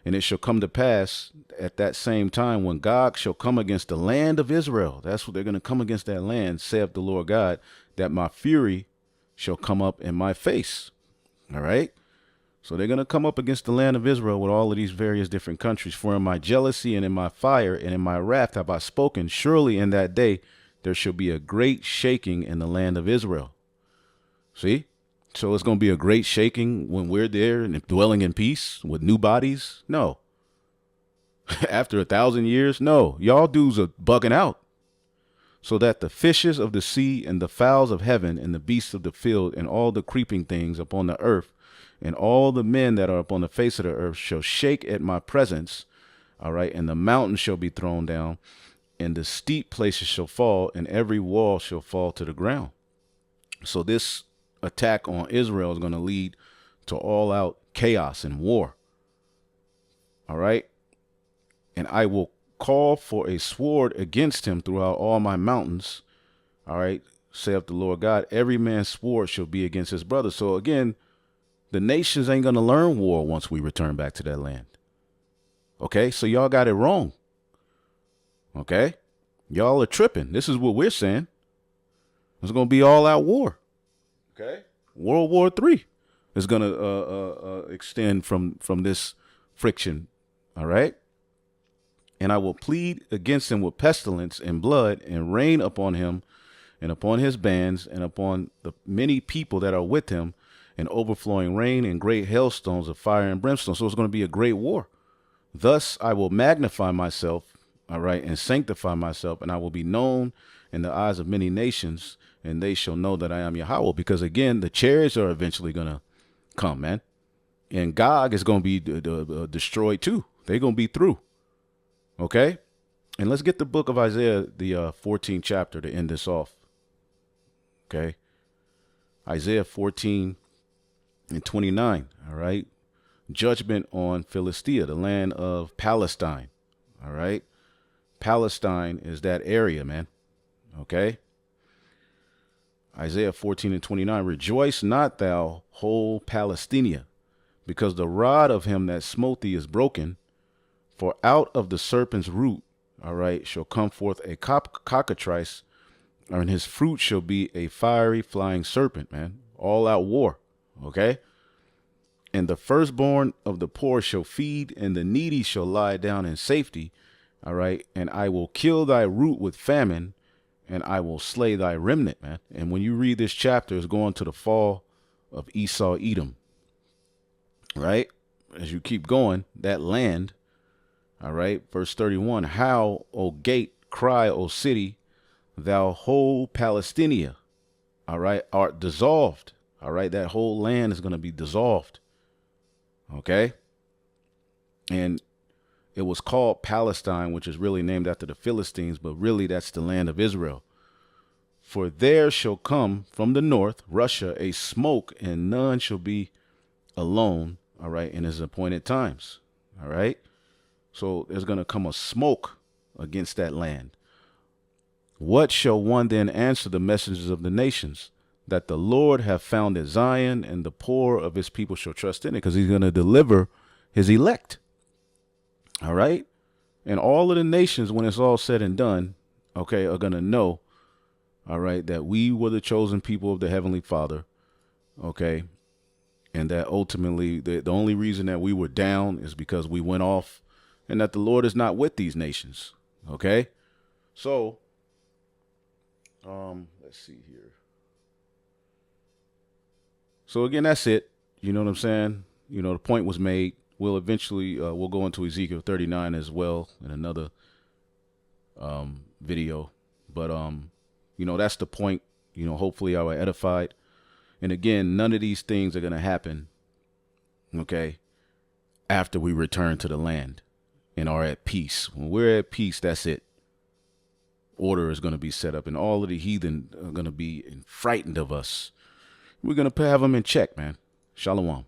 And it shall come to pass at that same time when Gog shall come against the land of Israel. That's what they're going to come against, that land, saith the Lord God, that my fury shall come up in my face. All right. So they're going to come up against the land of Israel with all of these various different countries. For in my jealousy and in my fire and in my wrath have I spoken. Surely in that day there shall be a great shaking in the land of Israel. See? So it's going to be a great shaking when we're there and dwelling in peace with new bodies? No. After 1,000 years? No. Y'all dudes are bugging out. So that the fishes of the sea and the fowls of heaven and the beasts of the field and all the creeping things upon the earth and all the men that are upon the face of the earth shall shake at my presence. All right. And the mountains shall be thrown down and the steep places shall fall and every wall shall fall to the ground. So this attack on Israel is going to lead to all out chaos and war. All right. And I will call for a sword against him throughout all my mountains. All right. Saith the Lord God, every man's sword shall be against his brother. So again, the nations ain't going to learn war once we return back to that land. Okay. So y'all got it wrong. Okay. Y'all are tripping. This is what we're saying. It's going to be all out war. Okay. World War III is going to extend from this friction. All right. And I will plead against him with pestilence and blood and rain upon him and upon his bands and upon the many people that are with him, and overflowing rain and great hailstones of fire and brimstone. So it's going to be a great war. Thus I will magnify myself, all right, and sanctify myself, and I will be known in the eyes of many nations, and they shall know that I am Yahweh. Because again, the chariots are eventually going to come, man. And Gog is going to be destroyed too. They're going to be through. Okay. And let's get the book of Isaiah, the 14th chapter, to end this off. Okay. Isaiah 14:29. All right. Judgment on Philistia, the land of Palestine. All right. Palestine is that area, man. Okay. Isaiah 14:29. Rejoice not thou, whole Palestina, because the rod of him that smote thee is broken. For out of the serpent's root, all right, shall come forth a cockatrice, and his fruit shall be a fiery flying serpent, man. All out war. Okay. And the firstborn of the poor shall feed, and the needy shall lie down in safety. All right. And I will kill thy root with famine, and I will slay thy remnant, man. And when you read this chapter, it's going to the fall of Esau, Edom. Right. As you keep going, that land. All right. Verse 31. How, O gate, cry, O city, thou whole Palestinia, all right, art dissolved. All right, that whole land is going to be dissolved. Okay. And it was called Palestine, which is really named after the Philistines, but really that's the land of Israel. For there shall come from the north, Russia, a smoke, and none shall be alone, all right, in his appointed times. All right. So there's going to come a smoke against that land. What shall one then answer the messengers of the nations? That the Lord have founded Zion, and the poor of his people shall trust in it, because he's going to deliver his elect. All right. And all of the nations, when it's all said and done, okay, are going to know, all right, that we were the chosen people of the Heavenly Father. Okay. And that ultimately the only reason that we were down is because we went off, and that the Lord is not with these nations. Okay. So, let's see here. So again, that's it. You know what I'm saying? You know, the point was made. We'll eventually, we'll go into Ezekiel 39 as well in another video. But, you know, that's the point. You know, hopefully I was edified. And again, none of these things are going to happen, okay, after we return to the land and are at peace. When we're at peace, that's it. Order is going to be set up, and all of the heathen are going to be frightened of us. We're going to have them in check, man. Shalom.